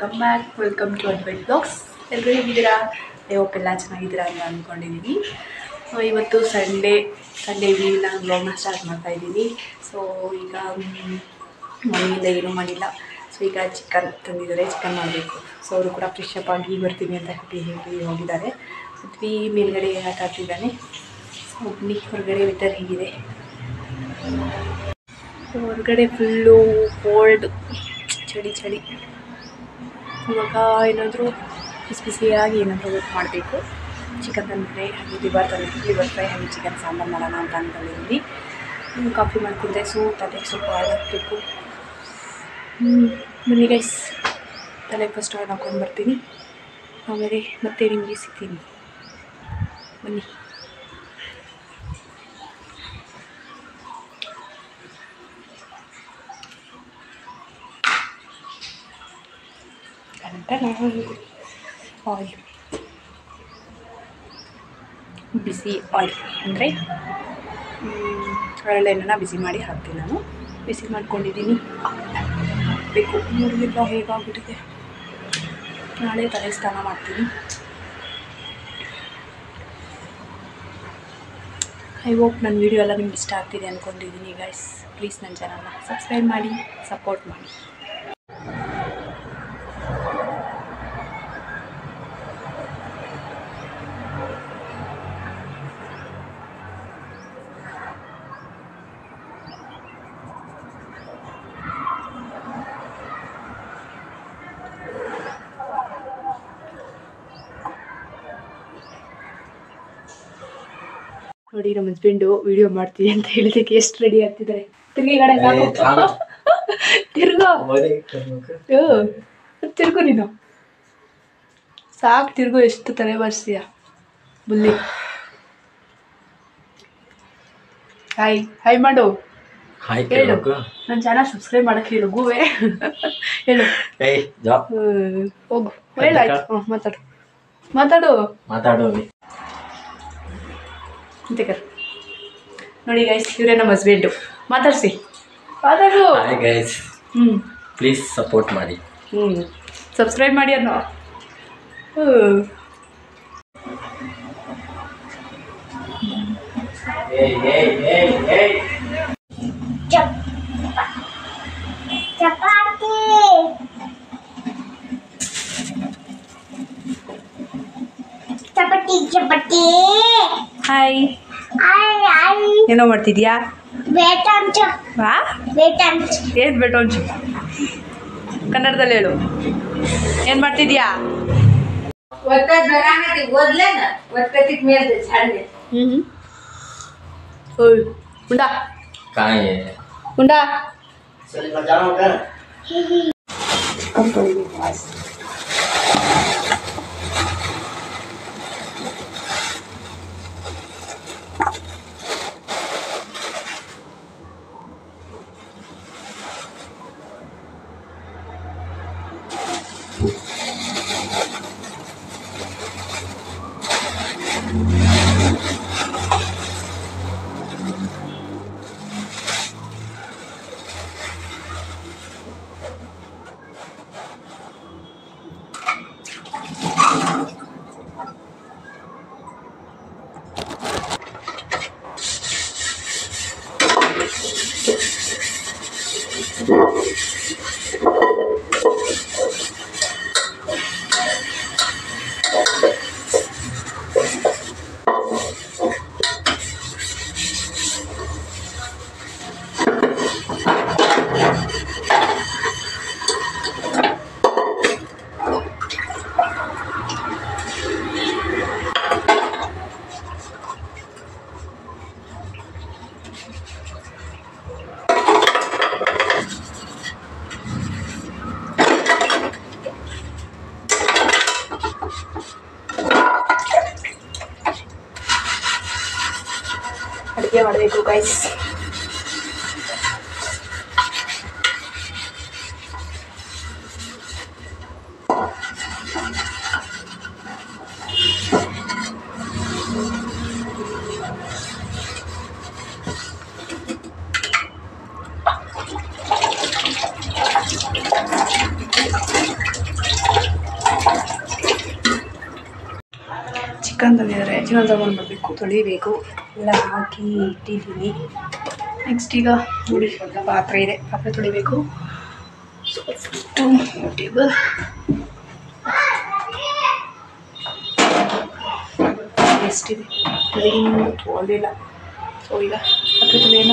Welcome back, welcome to advent blogs. ಎಲ್ಲರೂ ಹೇಗಿದ್ದೀರಾ? I hope ಎಲ್ಲ ಚೆನ್ನಾಗಿದ್ದೀರಾ ಅಂತ ಅಂದ್ಕೊಂಡಿದ್ದೀನಿ. ಇವತ್ತು ಸಂಡೇ ಈವ್ನಿಂಗ್ ನಾನು ಬ್ಲಾಗ್ನ ಸ್ಟಾರ್ಟ್ ಮಾಡ್ತಾಯಿದ್ದೀನಿ. ಸೊ ಈಗ ಮನೆಯಿಂದ ಏನೂ ಮಾಡಿಲ್ಲ. ಸೊ ಈಗ ಚಿಕನ್ ತಂದಿದ್ದಾರೆ, ಚಿಕನ್ ಮಾಡಬೇಕು. ಸೊ ಅವರು ಕೂಡ ಫ್ರೆಶಪ್ ಆಗಿ ಬರ್ತೀನಿ ಅಂತ ಹೇಳಿ ಹೋಗಿದ್ದಾರೆ. ಪೃಥ್ವಿ ಮೇಲ್ಗಡೆ ಆಟ ಆಡ್ತಿದ್ದಾನೆ. ಸೊ ಬನ್ನಿ ಹೊರಗಡೆ ವೆದರ್ ಹೇಗಿದೆ. ಹೊರಗಡೆ ಫುಲ್ಲು ಕೋಲ್ಡ್, ಚಳಿ. ಇವಾಗ ಏನಾದರೂ ಬಿಸಿಯಾಗಿ ಏನಾದರೂ ವರ್ಕ್ ಮಾಡಬೇಕು. ಚಿಕನ್ ತಂದರೆ ಹಾಗೆ ಲಿವರ್ ಫ್ರೈ ಹಾಗೆ ಚಿಕನ್ ಸಾಂಬಾರು ಮಾಡೋಣ ಅಂತ ಅಂದ್ಕೊಂಡಿದ್ದೀನಿ. ಕಾಫಿ ಮಾಡ್ತಿದ್ದೆ. ಸೊ ತಲೆಗೆ ಸ್ವಲ್ಪ ಆಯಿಲ್ ಹಾಕಬೇಕು. ಬನ್ನಿ ಗೈಸ್, ತಲೆಗೆ ಫಸ್ಟ್ ಆಯಿಲ್ ಹಾಕೊಂಡು ಬರ್ತೀನಿ, ಆಮೇಲೆ ಮತ್ತೆ ನಿಮಗೆ ಸಿಗ್ತೀನಿ. ಬನ್ನಿ. ಆಯಿಲ್, ಬಿಸಿ ಆಯಿಲ್ ಅಂದರೆ ಹರಳೆಣ್ಣೆನ ಬಿಸಿ ಮಾಡಿ ಹಾಕ್ತೀನಿ. ನಾನು ಬಿಸಿ ಮಾಡ್ಕೊಂಡಿದ್ದೀನಿ, ಬೇಕು. ನೋಡಲಿಲ್ಲ ಹೇಗಾಗ್ಬಿಟ್ಟಿದೆ. ನಾಳೆ ತಲೆ ಸ್ನಾನ ಮಾಡ್ತೀನಿ. ಐ ಹೋಪ್ ನನ್ನ ವೀಡಿಯೋ ಎಲ್ಲ ನಿಮ್ಗೆ ಇಷ್ಟ ಆಗ್ತಿದೆ ಅಂದ್ಕೊಂಡಿದ್ದೀನಿ ಗೈಸ್. ಪ್ಲೀಸ್ ನನ್ನ ಚಾನಲ್ನ ಸಬ್ಸ್ಕ್ರೈಬ್ ಮಾಡಿ, ಸಪೋರ್ಟ್ ಮಾಡಿ. ನೋಡಿ, ನಮ್ಮ ಹಸ್ಬೆಂಡು ವಿಡಿಯೋ ಮಾಡ್ತೀವಿ ಅಂತ ಹೇಳಿದಕ್ಕೆ ಎಷ್ಟು ರೆಡಿ ಆಗ್ತಿದ್ದಾರೆ. ತಿರುಗಿಗಡೆ ತಿರ್ಗು ನೀನು ಸಾಕು, ತಿರ್ಗು. ಎಷ್ಟು ತಲೆ ಬರ್ತೀಯ ಬುಲ್ಲಿ. ಹಾಯ್ ಮಾಡು, ಹೇಳು. ನನ್ನ ಚಾನಲ್ ಸಬ್ಸ್ಕ್ರೈಬ್ ಮಾಡಕ್ಕೆ ಹೇಳು. ಗೂವೆ ಹೇಳು. ಹೋಗು, ಹೇಳಾಯ್ತು. ಮಾತಾಡು. ನೋಡಿ ಗೈಸ್, ಇವರೇ ನಮ್ಮ ಹಸ್ಬೆಂಡು. ಮಾತಾಡು. ಹಾಯ್ ಗೈಸ್, ಪ್ಲೀಸ್ ಸಪೋರ್ಟ್ ಮಾಡಿ, ಸಬ್ಸ್ಕ್ರೈಬ್ ಮಾಡಿ ಅನ್ನೋ. ಚಪಾತಿ. ಹಾಯ್, ಏನೋ ಮಾಡ್ತಿದ್ಯಾ? ಏನು ಬೇಟೋಂಚು ಕನ್ನಡದಲ್ಲಿ ಹೇಳು. ಏನು ಮಾಡ್ತಿದ್ಯಾ? ಉಂಡಾ ಉಂಡಾ ಅಡುಗೆ ಮಾಡಬೇಕು ಗೈಸ್. ಚಿಕನ್ ತಂದಿದ್ದಾರೆ. ಚಿಕನ್ ತೊಗೊಂಡು ಬರಬೇಕು, ತೊಳಿಬೇಕು, ಎಲ್ಲ ಹಾಕಿ ಇಟ್ಟಿದ್ದೀನಿ. ನೆಕ್ಸ್ಟ್ ಈಗ ನೋಡಿ ಪಾತ್ರೆ ಇದೆ, ಪಾತ್ರೆ ತೊಳಿಬೇಕು. ಸೊ ಫಸ್ಟು ಟೇಬಲ್ ಎಷ್ಟಿದೆ ಬೆಳಗಿನ ತೊಳೆದಿಲ್ಲ. ಸೊ ಈಗ ಪಾತ್ರೆ ತೊಳೆಯೋಣ.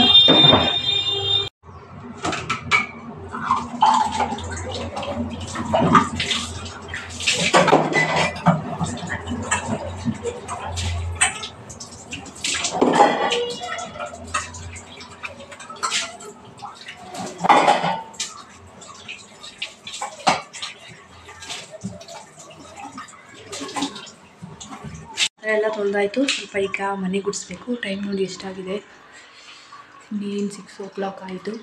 ಎಲ್ಲ ತೊಳೆದಾಯಿತು. ಸ್ವಲ್ಪ ಈಗ ಮನೆ ಗುಡಿಸ್ಬೇಕು. ಟೈಮ್ ನೋಡಿ ಎಷ್ಟಾಗಿದೆ, ಇನ್ನೇನು 6 o'clock ಆಯಿತು.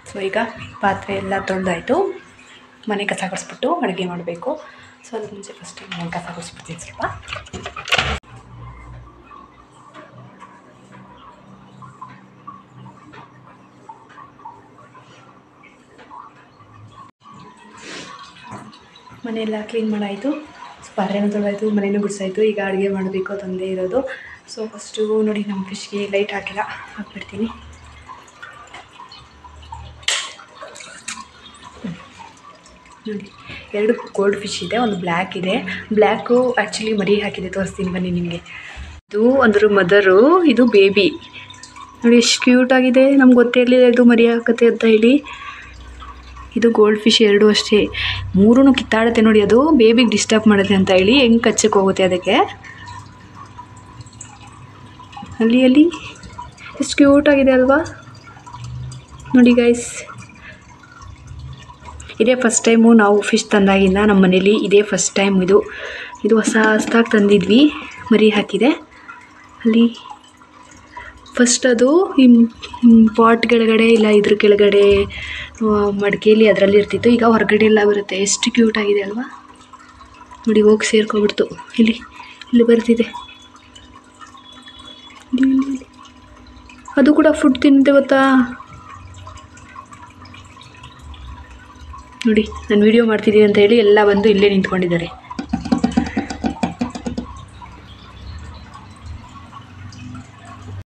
ಸೊ ಈಗ ಪಾತ್ರೆ ಎಲ್ಲ ತೊಳೆದಾಯಿತು. ಮನೆ ಕಸ ಗುಡಿಸ್ಬಿಟ್ಟು ಅಡುಗೆ ಮಾಡಬೇಕು. ಸೊ ಅದಕ್ಕೆ ಮುಂಚೆ ಫಸ್ಟ್ ಮನೆ ಕಸ ಗುಡಿಸ್ಬಿಡ್ತೀನಿ ಸ್ವಲ್ಪ. ಮನೆಯೆಲ್ಲ ಕ್ಲೀನ್ ಮಾಡಾಯಿತು. ಪಾತ್ರೆನೂ ತೊಳೆದಾಯಿತು, ಮನೆಯೂ ಗುಡಿಸಾಯಿತು. ಈಗ ಅಡುಗೆ ಮಾಡಬೇಕು, ತಂದೆ ಇರೋದು. ಸೊ ಫಸ್ಟು ನೋಡಿ ನಮ್ಮ ಫಿಶ್ಗೆ ಲೈಟ್ ಹಾಕಿಲ್ಲ, ಹಾಕ್ಬಿಡ್ತೀನಿ. ನೋಡಿ 2 ಗೋಲ್ಡ್ ಫಿಶ್ ಇದೆ, ಒಂದು ಬ್ಲ್ಯಾಕ್ ಇದೆ. ಬ್ಲ್ಯಾಕು ಆ್ಯಕ್ಚುಲಿ ಮರಿ ಹಾಕಿದೆ, ತೋರಿಸ್ತೀನಿ ಬನ್ನಿ ನಿಮಗೆ. ಇದು ಅಂದರು ಮದರು, ಇದು ಬೇಬಿ. ನೋಡಿ ಎಷ್ಟು ಕ್ಯೂಟಾಗಿದೆ. ನಮ್ಗೆ ಗೊತ್ತೇ ಇರಲಿಲ್ಲ ಇದು ಮರಿ ಹಾಕತ್ತೆ ಅಂತ ಹೇಳಿ. ಇದು ಗೋಲ್ಡ್ ಫಿಶ್ 2 ಅಷ್ಟೇ, 3 ಕಿತ್ತಾಡುತ್ತೆ ನೋಡಿ. ಅದು ಬೇಬಿಗೆ ಡಿಸ್ಟರ್ಬ್ ಮಾಡುತ್ತೆ ಅಂತ ಹೇಳಿ ಹೆಂಗೆ ಕಚ್ಚಕ್ಕೆ ಹೋಗುತ್ತೆ ಅದಕ್ಕೆ. ಅಲ್ಲಿ ಎಷ್ಟು ಕ್ಯೂಟಾಗಿದೆ ಅಲ್ವಾ ನೋಡಿ ಗೈಸ್. ಇದೇ ಫಸ್ಟ್ ಟೈಮು ನಾವು ಫಿಶ್ ತಂದಾಗಿಂದ ನಮ್ಮ ಮನೇಲಿ ಇದೇ ಫಸ್ಟ್ ಟೈಮ್ ಇದು ಹೊಸದಾಗಿ ತಂದಿದ್ವಿ. ಮರಿ ಹಾಕಿದೆ ಅಲ್ಲಿ. ಫಸ್ಟ್ ಅದು ಪಾಟ್ ಕೆಳಗಡೆ ಇಲ್ಲ ಇದ್ರ ಕೆಳಗಡೆ ಮಡಿಕೆಯಲ್ಲಿ ಅದರಲ್ಲಿ ಇರ್ತಿತ್ತು. ಈಗ ಹೊರಗಡೆ ಎಲ್ಲ ಬರುತ್ತೆ. ಎಷ್ಟು ಕ್ಯೂಟಾಗಿದೆ ಅಲ್ವಾ ನೋಡಿ. ಹೋಗಿ ಸೇರ್ಕೊಬಿಡ್ತು. ಇಲ್ಲಿ ಬರ್ತಿದೆ. ಅದು ಕೂಡ ಫುಡ್ ತಿಂತೆ ಗೊತ್ತಾ ನೋಡಿ. ನಾನು ವೀಡಿಯೋ ಮಾಡ್ತಿದ್ದೀನಿ ಅಂತ ಹೇಳಿ ಎಲ್ಲ ಬಂದು ಇಲ್ಲೇ ನಿಂತ್ಕೊಂಡಿದ್ದಾರೆ.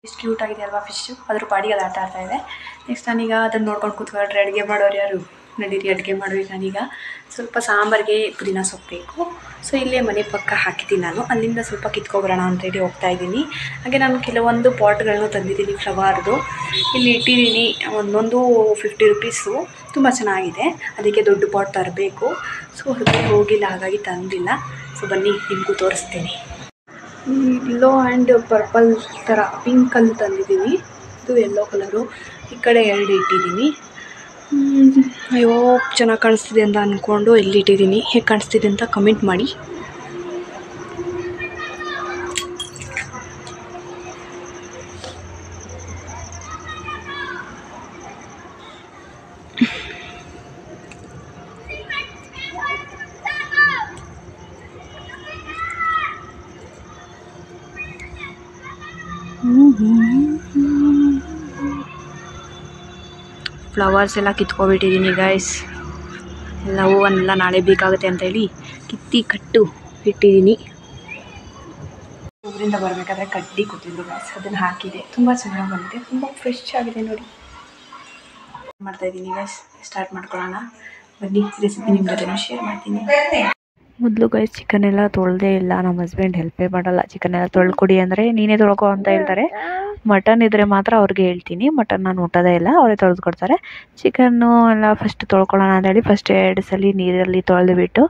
ಎಷ್ಟು ಕ್ಯೂಟ್ ಆಗಿದೆ ಅಲ್ವಾ ಫಿಶ್ಶು. ಅದ್ರ ಪಾಡಿಗೆ ಅದು ಆಟ ಆಡ್ತಾ ಇದೆ. ನೆಕ್ಸ್ಟ್ ನಾನೀಗ ಅದನ್ನು ನೋಡ್ಕೊಂಡು ಕೂತ್ಕೊಂಡ್ರೆ ಅಡುಗೆ ಮಾಡೋರು ಯಾರು? ನಡೀರಿ ಅಡುಗೆ ಮಾಡ್ಬೇಕು. ನಾನೀಗ ಸ್ವಲ್ಪ ಸಾಂಬಾರಿಗೆ ಪುದೀನ ಸೊಪ್ಪು ಬೇಕು. ಸೊ ಇಲ್ಲೇ ಮನೆ ಪಕ್ಕ ಹಾಕಿದ್ದೀನಿ ನಾನು. ಅಲ್ಲಿಂದ ಸ್ವಲ್ಪ ಕಿತ್ಕೊಬರೋಣ ಅಂತೇಳಿ ಹೋಗ್ತಾಯಿದ್ದೀನಿ. ಹಾಗೆ ನಾನು ಕೆಲವೊಂದು ಪಾಟ್ಗಳನ್ನೂ ತಂದಿದ್ದೀನಿ ಫ್ಲವರ್ದು. ಇಲ್ಲಿ ಇಟ್ಟಿದ್ದೀನಿ. ಒಂದೊಂದು 50 rupees. ತುಂಬ ಚೆನ್ನಾಗಿದೆ. ಅದಕ್ಕೆ ದೊಡ್ಡ ಪಾಟ್ ತರಬೇಕು. ಸೊ ಹೊರಗಡೆ ಹೋಗಿಲ್ಲ, ಹಾಗಾಗಿ ತಂದಿಲ್ಲ. ಸೊ ಬನ್ನಿ ನಿಮಗೂ ತೋರಿಸ್ತೀನಿ. ಯೆಲ್ಲೋ ಆ್ಯಂಡ್ ಪರ್ಪಲ್ ಥರ ಪಿಂಕಲ್ಲಿ ತಂದಿದ್ದೀನಿ. ಇದು ಯೆಲ್ಲೋ ಕಲರು. ಈ ಕಡೆ 2 ಇಟ್ಟಿದ್ದೀನಿ. ಅಯ್ಯೋ ಚೆನ್ನಾಗಿ ಕಾಣಿಸ್ತಿದೆ ಅಂತ ಅಂದ್ಕೊಂಡು ಎಲ್ಲಿಟ್ಟಿದ್ದೀನಿ. ಹೇಗೆ ಕಾಣಿಸ್ತಿದೆ ಅಂತ ಕಮೆಂಟ್ ಮಾಡಿ. ಫ್ಲವರ್ಸ್ ಎಲ್ಲ ಕಿತ್ಕೊಬಿಟ್ಟಿದ್ದೀನಿ ಗೈಸ್. ಎಲ್ಲ ಹೂವನ್ನೆಲ್ಲ ನಾಳೆ ಬೇಕಾಗುತ್ತೆ ಅಂತ ಹೇಳಿ ಕಟ್ಟು ಇಟ್ಟಿದ್ದೀನಿ. ಊರಿಂದ ಬರಬೇಕಾದ್ರೆ ಕಡ್ಡಿ ಕೊಟ್ಟಿದ್ರು ಗೈಸ್, ಅದನ್ನು ಹಾಕಿದೆ. ತುಂಬ ಚೆನ್ನಾಗಿ ಬಂದಿದೆ, ತುಂಬ ಫ್ರೆಶ್ ಆಗಿದೆ ನೋಡಿ. ಮಾಡ್ತಾಯಿದ್ದೀನಿ ಗೈಸ್. ಸ್ಟಾರ್ಟ್ ಮಾಡ್ಕೊಳ್ಳೋಣ ಬನ್ನಿ. ರೆಸಿಪಿ ನಿಮ್ಮ ಜೊತೆ ಶೇರ್ ಮಾಡ್ತೀನಿ. ಮೊದಲು ಗೈಸ್ ಚಿಕನ್ ಎಲ್ಲ ತೊಳೆದೇ ಇಲ್ಲ. ನಮ್ಮ ಹಸ್ಬೆಂಡ್ ಹೆಲ್ಪೇ ಮಾಡಲ್ಲ. ಚಿಕನ್ ಎಲ್ಲ ತೊಳ್ಕೊಡಿ ಅಂದರೆ ನೀನೇ ತೊಳ್ಕೊ ಅಂತ ಹೇಳ್ತಾರೆ. ಮಟನ್ ಇದ್ದರೆ ಮಾತ್ರ ಅವ್ರಿಗೆ ಹೇಳ್ತೀನಿ. ಮಟನ್ ನಾನು ಮುಟ್ಟೋದೇ ಇಲ್ಲ, ಅವರೇ ತೊಳೆದು ಕೊಡ್ತಾರೆ. ಚಿಕನ್ನು ಎಲ್ಲ ಫಸ್ಟ್ ತೊಳ್ಕೊಳ್ಳೋಣ ಅಂತೇಳಿ ಫಸ್ಟ್ 2 ಸಲ ನೀರಲ್ಲಿ ತೊಳೆದುಬಿಟ್ಟು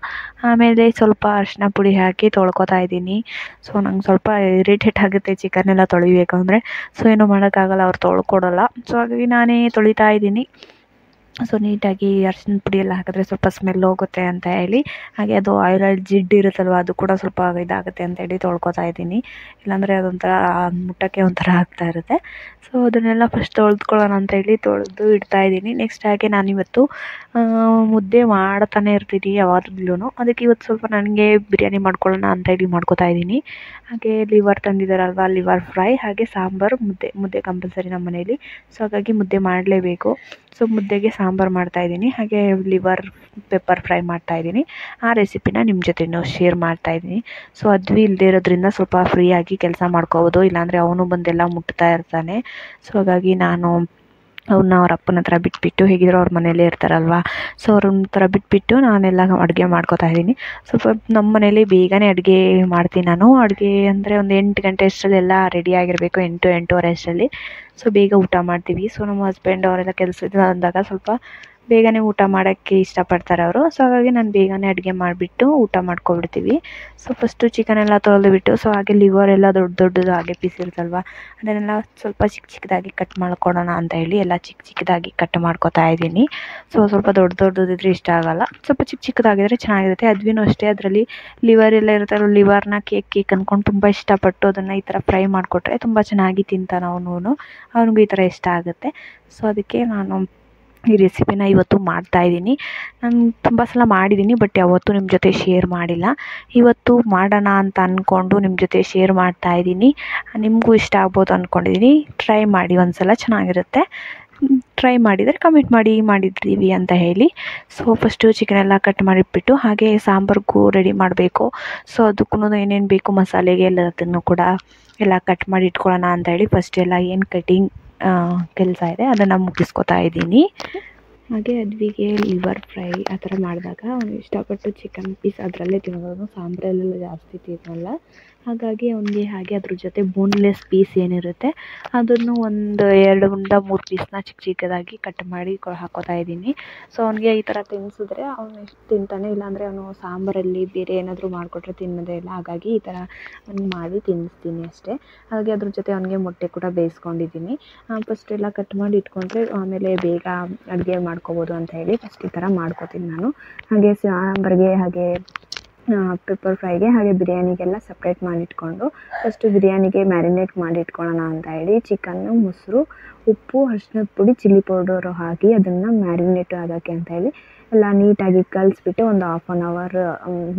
ಆಮೇಲೆ ಸ್ವಲ್ಪ ಅರಿಶಿನ ಪುಡಿ ಹಾಕಿ ತೊಳ್ಕೊತಾ ಇದ್ದೀನಿ. ಸೊ ನಂಗೆ ಸ್ವಲ್ಪ ಇರಿಟೇಟ್ ಆಗುತ್ತೆ ಚಿಕನ್ ಎಲ್ಲ ತೊಳಿಬೇಕು ಅಂದರೆ. ಸೊ ಏನೂ ಮಾಡೋಕ್ಕಾಗಲ್ಲ, ಅವ್ರು ತೊಳ್ಕೊಡಲ್ಲ. ಸೊ ಹಾಗಾಗಿ ನಾನೇ ತೊಳಿತಾ ಇದ್ದೀನಿ. ಸೊ ನೀಟಾಗಿ ಅರಿಶಿನ ಪುಡಿ ಎಲ್ಲ ಹಾಕಿದ್ರೆ ಸ್ವಲ್ಪ ಸ್ಮೆಲ್ ಹೋಗುತ್ತೆ ಅಂತ ಹೇಳಿ, ಹಾಗೆ ಅದು ಆಯಿಲ್ ಜಿಡ್ಡು ಇರುತ್ತಲ್ವ ಅದು ಕೂಡ ಸ್ವಲ್ಪ ಇದಾಗುತ್ತೆ ಅಂತ ಹೇಳಿ ತೊಳ್ಕೊತಾ ಇದ್ದೀನಿ. ಇಲ್ಲಾಂದರೆ ಅದೊಂಥರ ಮುಟ್ಟಕ್ಕೆ ಒಂಥರ ಆಗ್ತಾ ಇರುತ್ತೆ. ಸೊ ಅದನ್ನೆಲ್ಲ ಫಸ್ಟ್ ತೊಳೆದುಕೊಳ್ಳೋಣ ಅಂತ ಹೇಳಿ ತೊಳೆದು ಇಡ್ತಾ ಇದ್ದೀನಿ. ನೆಕ್ಸ್ಟ್ ಹಾಗೆ ನಾನಿವತ್ತು ಮುದ್ದೆ ಮಾಡ್ತಾನೆ ಇರ್ತೀನಿ ಯಾವಾಗಲೂ. ಅದಕ್ಕೆ ಇವತ್ತು ಸ್ವಲ್ಪ ನನಗೆ ಬಿರಿಯಾನಿ ಮಾಡ್ಕೊಳ್ಳೋಣ ಅಂತ ಹೇಳಿ ಮಾಡ್ಕೊತಾ ಇದ್ದೀನಿ. ಹಾಗೆ ಲಿವರ್ ತಂದಿದ್ದಾರಲ್ವ, ಲಿವರ್ ಫ್ರೈ, ಹಾಗೆ ಸಾಂಬಾರು, ಮುದ್ದೆ ಕಂಪಲ್ಸರಿ ನಮ್ಮ ಮನೇಲಿ. ಸೊ ಹಾಗಾಗಿ ಮುದ್ದೆ ಮಾಡಲೇಬೇಕು. ಸೊ ಮುದ್ದೆಗೆ ಸಾಂಬಾರು ಮಾಡ್ತಾಯಿದ್ದೀನಿ, ಹಾಗೆ ಲಿವರ್ ಪೆಪ್ಪರ್ ಫ್ರೈ ಮಾಡ್ತಾಯಿದ್ದೀನಿ. ಆ ರೆಸಿಪಿನ ನಿಮ್ಮ ಜೊತೆ ಶೇರ್ ಮಾಡ್ತಾಯಿದ್ದೀನಿ. ಸೊ ಅದ್ವಿ ಇಲ್ಲದೆ ಇರೋದ್ರಿಂದ ಸ್ವಲ್ಪ ಫ್ರೀಯಾಗಿ ಕೆಲಸ ಮಾಡ್ಕೋಬೋದು, ಇಲ್ಲಾಂದರೆ ಅವನು ಬಂದೆಲ್ಲ ಮುಟ್ತಾ ಇರ್ತಾನೆ. ಸೊ ಹಾಗಾಗಿ ನಾನು ಅವ್ರನ್ನ ಅವ್ರ ಅಪ್ಪನ ಹತ್ರ ಬಿಟ್ಬಿಟ್ಟು, ಹೇಗಿದ್ರು ಅವ್ರ ಮನೇಲೇ ಇರ್ತಾರಲ್ವ, ಸೊ ಅವ್ರ ಥರ ಬಿಟ್ಬಿಟ್ಟು ನಾನೆಲ್ಲ ಅಡುಗೆ ಮಾಡ್ಕೋತಾ ಇದ್ದೀನಿ. ಸ್ವಲ್ಪ ನಮ್ಮ ಮನೇಲಿ ಬೇಗನೆ ಅಡುಗೆ ಮಾಡ್ತೀನಿ ನಾನು. ಅಡುಗೆ ಅಂದರೆ ಒಂದು 8 ಗಂಟೆ ಅಷ್ಟರಲ್ಲೆಲ್ಲ ರೆಡಿ ಆಗಿರಬೇಕು, 8, 8:15 ಅಷ್ಟರಲ್ಲಿ. ಸೊ ಬೇಗ ಊಟ ಮಾಡ್ತೀವಿ. ಸೊ ನಮ್ಮ ಹಸ್ಬೆಂಡ್ ಅವರೆಲ್ಲ ಕೆಲಸದಿಂದ ಅಂದಾಗ ಸ್ವಲ್ಪ ಬೇಗನೆ ಊಟ ಮಾಡೋಕ್ಕೆ ಇಷ್ಟಪಡ್ತಾರೆ ಅವರು. ಸೊ ಹಾಗಾಗಿ ನಾನು ಬೇಗನೆ ಅಡುಗೆ ಮಾಡಿಬಿಟ್ಟು ಊಟ ಮಾಡ್ಕೊಬಿಡ್ತೀವಿ. ಸೊ ಫಸ್ಟು ಚಿಕನೆಲ್ಲ ತೊಳೆದುಬಿಟ್ಟು, ಸೊ ಹಾಗೆ ಲಿವರ್ ಎಲ್ಲ ದೊಡ್ಡ ದೊಡ್ಡದು ಹಾಗೆ ಪೀಸ್ ಇರುತ್ತಲ್ವ, ಅದನ್ನೆಲ್ಲ ಸ್ವಲ್ಪ ಚಿಕ್ಕ ಚಿಕ್ಕದಾಗಿ ಕಟ್ ಮಾಡ್ಕೊಡೋಣ ಅಂತ ಹೇಳಿ ಎಲ್ಲ ಚಿಕ್ಕ ಚಿಕ್ಕದಾಗಿ ಕಟ್ ಮಾಡ್ಕೊತಾ ಇದ್ದೀನಿ. ಸೊ ಸ್ವಲ್ಪ ದೊಡ್ಡ ದೊಡ್ಡದಿದ್ರೆ ಇಷ್ಟ ಆಗೋಲ್ಲ, ಸ್ವಲ್ಪ ಚಿಕ್ಕ ಚಿಕ್ಕದಾಗಿದ್ರೆ ಚೆನ್ನಾಗಿರುತ್ತೆ. ಅದ್ವಿನೂ ಅಷ್ಟೇ, ಅದರಲ್ಲಿ ಲಿವರ್ ಎಲ್ಲ ಇರುತ್ತಲ್ಲ, ಲಿವರ್ನ ಕೇಕ್ ಅಂದ್ಕೊಂಡು ತುಂಬ ಇಷ್ಟಪಟ್ಟು ಅದನ್ನು ಈ ಥರ ಫ್ರೈ ಮಾಡಿಕೊಟ್ರೆ ತುಂಬ ಚೆನ್ನಾಗಿ ತಿಂತಾನೆ ಅವನು. ಅವನಿಗೂ ಈ ಥರ ಇಷ್ಟ ಆಗುತ್ತೆ. ಸೊ ಅದಕ್ಕೆ ನಾನು ಈ ರೆಸಿಪಿನ ಇವತ್ತು ಮಾಡ್ತಾಯಿದ್ದೀನಿ. ನಾನು ತುಂಬ ಸಲ ಮಾಡಿದ್ದೀನಿ, ಬಟ್ ಯಾವತ್ತೂ ನಿಮ್ಮ ಜೊತೆ ಶೇರ್ ಮಾಡಿಲ್ಲ. ಇವತ್ತು ಮಾಡೋಣ ಅಂತ ಅಂದ್ಕೊಂಡು ನಿಮ್ಮ ಜೊತೆ ಶೇರ್ ಮಾಡ್ತಾಯಿದ್ದೀನಿ. ನಿಮಗೂ ಇಷ್ಟ ಆಗ್ಬೋದು ಅಂದ್ಕೊಂಡಿದ್ದೀನಿ. ಟ್ರೈ ಮಾಡಿ ಒಂದು ಸಲ, ಚೆನ್ನಾಗಿರುತ್ತೆ. ಟ್ರೈ ಮಾಡಿದರೆ ಕಮೆಂಟ್ ಮಾಡಿ ಮಾಡಿದ್ದೀವಿ ಅಂತ ಹೇಳಿ. ಸೊ ಫಸ್ಟು ಚಿಕನೆಲ್ಲ ಕಟ್ ಮಾಡಿಬಿಟ್ಟು, ಹಾಗೆ ಸಾಂಬಾರಿಗೂ ರೆಡಿ ಮಾಡಬೇಕು. ಸೊ ಅದಕ್ಕೂ ಏನೇನು ಬೇಕು ಮಸಾಲೆಗೆ ಎಲ್ಲದನ್ನು ಕೂಡ ಎಲ್ಲ ಕಟ್ ಮಾಡಿ ಇಟ್ಕೊಳ್ಳೋಣ ಅಂತ ಹೇಳಿ ಫಸ್ಟ್ ಎಲ್ಲ ಏನು ಕಟಿಂಗ್ ಕೆಲಸ ಇದೆ ಅದನ್ನು ಮುಗಿಸ್ಕೊತಾ ಇದ್ದೀನಿ. ಹಾಗೆ ಅದ್ವಿಗೆ ಲಿವರ್ ಫ್ರೈ ಆ ಥರ ಮಾಡಿದಾಗ ಅವನು ಇಷ್ಟಪಟ್ಟು ಚಿಕನ್ ಪೀಸ್ ಅದರಲ್ಲೇ ತಿನ್ನೋದು, ಸಾಂಬಾರಲ್ಲೆಲ್ಲ ಜಾಸ್ತಿ ತಿನ್ನಲ್ಲ. ಹಾಗಾಗಿ ಅವನಿಗೆ ಹಾಗೆ ಅದ್ರ ಜೊತೆ ಬೋನ್ಲೆಸ್ ಪೀಸ್ ಏನಿರುತ್ತೆ ಅದನ್ನು ಒಂದು 2-3 ಪೀಸ್ನ ಚಿಕ್ಕ ಚಿಕ್ಕದಾಗಿ ಕಟ್ ಮಾಡಿ ಹಾಕೋತಾ ಇದ್ದೀನಿ. ಸೊ ಅವನಿಗೆ ಈ ಥರ ತಿನ್ನಿಸಿದ್ರೆ ಅವನು ತಿಂತಾನೆ, ಇಲ್ಲಾಂದರೆ ಅವನು ಸಾಂಬಾರಲ್ಲಿ ಬೇರೆ ಏನಾದರೂ ಮಾಡಿಕೊಟ್ರೆ ತಿನ್ನೋದೇ ಇಲ್ಲ. ಹಾಗಾಗಿ ಈ ಥರ ಅವ್ನಿಗೆ ಮಾಡಿ ತಿನ್ನಿಸ್ತೀನಿ ಅಷ್ಟೇ. ಹಾಗೆ ಅದ್ರ ಜೊತೆ ಅವನಿಗೆ ಮೊಟ್ಟೆ ಕೂಡ ಬೇಯಿಸ್ಕೊಂಡಿದ್ದೀನಿ. ಫಸ್ಟ್ ಎಲ್ಲ ಕಟ್ ಮಾಡಿ ಇಟ್ಕೊಂಡ್ರೆ ಆಮೇಲೆ ಬೇಗ ಅಡುಗೆ ಮಾಡ್ಕೋಬೋದು ಅಂತ ಹೇಳಿ ಫಸ್ಟ್ ಈ ಥರ ಮಾಡ್ಕೋತೀನಿ ನಾನು. ಹಾಗೆ ಸಾಂಬಾರಿಗೆ, ಹಾಗೆ ಪೆಪ್ಪರ್ ಫ್ರೈಗೆ, ಹಾಗೆ ಬಿರಿಯಾನಿಗೆಲ್ಲ ಸಪ್ರೇಟ್ ಮಾಡಿಟ್ಕೊಂಡು ಫಸ್ಟು ಬಿರಿಯಾನಿಗೆ ಮ್ಯಾರಿನೇಟ್ ಮಾಡಿ ಇಟ್ಕೊಳ್ಳೋಣ ಅಂತ ಹೇಳಿ ಚಿಕನ್ನು, ಮೊಸರು, ಉಪ್ಪು, ಅರಿಶಿನದ ಪುಡಿ, ಚಿಲ್ಲಿ ಪೌಡರು ಹಾಕಿ ಅದನ್ನು ಮ್ಯಾರಿನೇಟ್ ಆಗೋಕ್ಕೆ ಅಂತ ಹೇಳಿ ಎಲ್ಲ ನೀಟಾಗಿ ಕಲಿಸ್ಬಿಟ್ಟು ಒಂದು 1/2 hour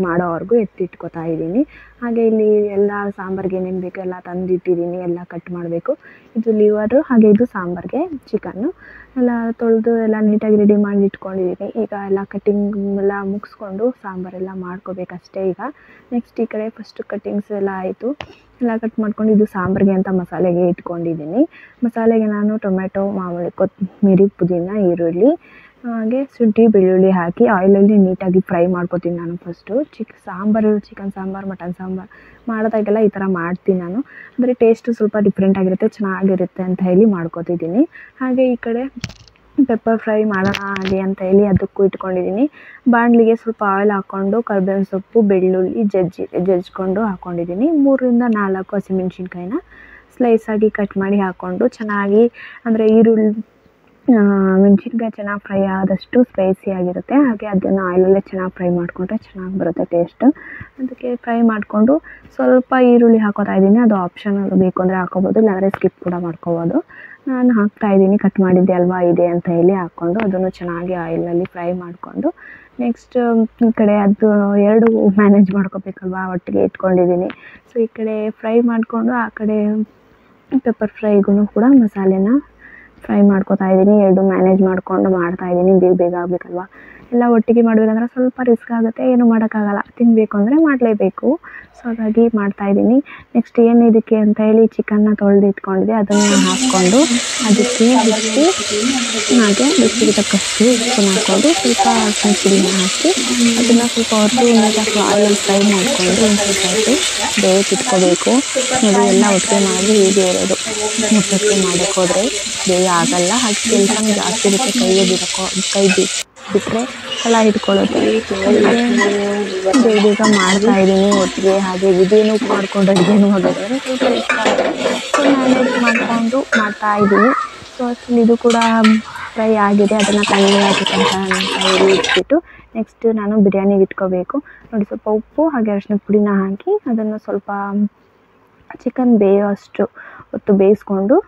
ಮಾಡೋವರೆಗೂ ಎತ್ತಿಟ್ಕೊತಾ ಇದ್ದೀನಿ. ಹಾಗೆ ಇಲ್ಲಿ ಎಲ್ಲ ಸಾಂಬಾರಿಗೆ ಏನೇನು ಬೇಕು ಎಲ್ಲ ತಂದಿಟ್ಟಿದ್ದೀನಿ, ಎಲ್ಲ ಕಟ್ ಮಾಡಬೇಕು. ಇದು ಲಿವರು, ಹಾಗೆ ಇದು ಸಾಂಬಾರಿಗೆ ಚಿಕನ್ನು ಎಲ್ಲ ತೊಳೆದು ಎಲ್ಲ ನೀಟಾಗಿ ರೆಡಿ ಮಾಡಿ ಇಟ್ಕೊಂಡಿದ್ದೀನಿ. ಈಗ ಎಲ್ಲ ಕಟ್ಟಿಂಗ್ ಎಲ್ಲ ಮುಗಿಸ್ಕೊಂಡು ಸಾಂಬಾರೆಲ್ಲ ಮಾಡ್ಕೋಬೇಕಷ್ಟೇ. ಈಗ ನೆಕ್ಸ್ಟ್ ಈ ಕಡೆ ಫಸ್ಟು ಕಟ್ಟಿಂಗ್ಸ್ ಎಲ್ಲ ಆಯಿತು, ಎಲ್ಲ ಕಟ್ ಮಾಡ್ಕೊಂಡು ಇದು ಸಾಂಬಾರಿಗೆ ಅಂತ ಮಸಾಲೆಗೆ ಇಟ್ಕೊಂಡಿದ್ದೀನಿ. ಮಸಾಲೆಗೆ ನಾನು ಟೊಮೆಟೊ, ಮಾಮೂಲಿ ಕೊತ್ತಂಬರಿ, ಪುದೀನ, ಈರುಳ್ಳಿ, ಹಾಗೆ ಶುಂಠಿ, ಬೆಳ್ಳುಳ್ಳಿ ಹಾಕಿ ಆಯಿಲಲ್ಲಿ ನೀಟಾಗಿ ಫ್ರೈ ಮಾಡ್ಕೊತೀನಿ ನಾನು. First sambar, chicken sambar, mutton sambar ಮಾಡಿದಾಗೆಲ್ಲ ಈ ಥರ ಮಾಡ್ತೀನಿ ನಾನು. ಅಂದರೆ ಟೇಸ್ಟು ಸ್ವಲ್ಪ ಡಿಫ್ರೆಂಟಾಗಿರುತ್ತೆ, ಚೆನ್ನಾಗಿರುತ್ತೆ ಅಂತ ಹೇಳಿ ಮಾಡ್ಕೊತಿದ್ದೀನಿ. ಹಾಗೆ ಈ ಕಡೆ ಪೆಪ್ಪರ್ ಫ್ರೈ ಮಾಡೋಣ ಹಾಗೆ ಅಂತ ಹೇಳಿ ಅದಕ್ಕೂ ಇಟ್ಕೊಂಡಿದ್ದೀನಿ. ಬಾಣಲಿಗೆ ಸ್ವಲ್ಪ ಆಯಿಲ್ ಹಾಕ್ಕೊಂಡು ಕರಿಬೇವಿನ ಸೊಪ್ಪು, ಬೆಳ್ಳುಳ್ಳಿ ಜಜ್ಜಿಕೊಂಡು ಹಾಕ್ಕೊಂಡಿದ್ದೀನಿ. 3-4 ಹಸಿಮೆಣ್ಸಿನ್ಕಾಯಿನ ಸ್ಲೈಸಾಗಿ ಕಟ್ ಮಾಡಿ ಹಾಕ್ಕೊಂಡು ಚೆನ್ನಾಗಿ, ಅಂದರೆ ಈರುಳ್ಳಿ ಮೆಣಸಿನ್ಕಾಯಿ ಚೆನ್ನಾಗಿ ಫ್ರೈ ಆದಷ್ಟು ಸ್ಪೈಸಿಯಾಗಿರುತ್ತೆ. ಹಾಗೆ ಅದನ್ನು ಆಯಿಲಲ್ಲೇ ಚೆನ್ನಾಗಿ ಫ್ರೈ ಮಾಡಿಕೊಂಡ್ರೆ ಚೆನ್ನಾಗಿ ಬರುತ್ತೆ ಟೇಸ್ಟು. ಅದಕ್ಕೆ ಫ್ರೈ ಮಾಡಿಕೊಂಡು ಸ್ವಲ್ಪ ಈರುಳ್ಳಿ ಹಾಕೋತಾ ಇದ್ದೀನಿ. ಅದು ಆಪ್ಷನಲ್, ಬೇಕು ಅಂದರೆ ಹಾಕೋಬೋದು, ಇಲ್ಲಾಂದರೆ ಸ್ಕಿಪ್ ಕೂಡ ಮಾಡ್ಕೋಬೋದು. ನಾನು ಹಾಕ್ತಾಯಿದ್ದೀನಿ, ಕಟ್ ಮಾಡಿದ್ದೆ ಅಲ್ವಾ ಇದೆ ಅಂತ ಹೇಳಿ ಹಾಕ್ಕೊಂಡು ಅದನ್ನು ಚೆನ್ನಾಗಿ ಆಯಿಲಲ್ಲಿ ಫ್ರೈ ಮಾಡಿಕೊಂಡು ನೆಕ್ಸ್ಟ್ ಈ ಕಡೆ ಅದು 2 ಮ್ಯಾನೇಜ್ ಮಾಡ್ಕೋಬೇಕಲ್ವ, ಒಟ್ಟಿಗೆ ಇಟ್ಕೊಂಡಿದ್ದೀನಿ. ಸೊ ಈ ಕಡೆ ಫ್ರೈ ಮಾಡಿಕೊಂಡು ಆ ಕಡೆ ಪೆಪ್ಪರ್ ಫ್ರೈಗೂ ಕೂಡ ಮಸಾಲೆನ ಫ್ರೈ ಮಾಡ್ಕೋತಾ ಇದ್ದೀನಿ. 2 ಮ್ಯಾನೇಜ್ ಮಾಡಿಕೊಂಡು ಮಾಡ್ತಾಯಿದ್ದೀನಿ, ಬೇಗ ಆಗಬೇಕಲ್ವ. ಎಲ್ಲ ಒಟ್ಟಿಗೆ ಮಾಡಬೇಕಂದ್ರೆ ಸ್ವಲ್ಪ ರಿಸ್ಕ್ ಆಗುತ್ತೆ, ಏನು ಮಾಡೋಕ್ಕಾಗಲ್ಲ, ತಿನ್ನಬೇಕು ಅಂದರೆ ಮಾಡಲೇಬೇಕು. ಸೊ ಹಾಗಾಗಿ ಮಾಡ್ತಾಯಿದ್ದೀನಿ. ನೆಕ್ಸ್ಟ್ ಏನು ಇದಕ್ಕೆ ಅಂತ ಹೇಳಿ ಚಿಕನ್ನ ತೊಳೆದು ಇಟ್ಕೊಂಡಿದ್ದೆ, ಅದನ್ನು ಹಾಕ್ಕೊಂಡು ಅದಕ್ಕೆ ಉಪ್ಪು, ಹಾಗೆ ರುಚಿಗೆ ತಕ್ಕಷ್ಟು ಉಪ್ಪನ್ನು ಹಾಕ್ಕೊಂಡು ಸ್ವಲ್ಪ ಅರಿಶಿನ ಪುಡಿನ ಹಾಕಿ ಅದನ್ನು ಸ್ವಲ್ಪ ಹೊತ್ತು ನೀಟಾಗಿ ಆಯಿಲಲ್ಲಿ ಫ್ರೈ ಮಾಡಿಕೊಂಡು ಒಂದು ಸ್ವಲ್ಪ ಬೇಯಕ್ಕೆ ಇಟ್ಕೋಬೇಕು. ಅದು ಎಲ್ಲ ಒಟ್ಟಿಗೆ ಮಾಡಿ ಹೀಗೆ ಇರೋದು, ಮುಟ್ಟಕ್ಕೆ ಮಾಡೋಕ್ಕೆ ಹೋದರೆ ಬೇಗ ಆಗಲ್ಲ. ಹಾಗೆ ಕೆಲಸನೂ ಜಾಸ್ತಿ ಇರುತ್ತೆ, ಕೈ ಬಿಟ್ಟರೆ ಎಲ್ಲ ಹಿಡ್ಕೊಳ್ಳುತ್ತೆ. ಬೇಗ ಮಾಡ್ತಾಯಿದ್ದೀನಿ ಒಟ್ಟಿಗೆ. ಹಾಗೆ ವಿಡಿಯೋನೂ ಮಾಡ್ಕೊಂಡು ಅಡುಗೆನೂ ಹೋಗೋದ್ರೆ ಸ್ವಲ್ಪ ಇಷ್ಟ ಆಗುತ್ತೆ. ಸೊ ಮ್ಯಾನೇಜ್ ಮಾಡಿಕೊಂಡು ಮಾಡ್ತಾಯಿದ್ದೀನಿ. ಸೊ ಅಷ್ಟರಲ್ಲಿ ಇದು ಕೂಡ ಫ್ರೈ ಆಗಿದೆ, ಅದನ್ನು ತಣ್ಣಗೆ ಹಾಕಬೇಕಂತ ಹೇಳಿ ಇಟ್ಬಿಟ್ಟು ನೆಕ್ಸ್ಟ್ ನಾನು ಬಿರಿಯಾನಿಗೆ ಇಟ್ಕೋಬೇಕು. ನೋಡಿ, ಸ್ವಲ್ಪ ಉಪ್ಪು ಹಾಗೆ ಅರಿಶಿನ ಪುಡಿನ ಹಾಕಿ ಅದನ್ನು ಸ್ವಲ್ಪ ಚಿಕನ್ ಬೇಯೋಷ್ಟು ಹೊತ್ತು ಬೇಯಿಸ್ಕೊಂಡು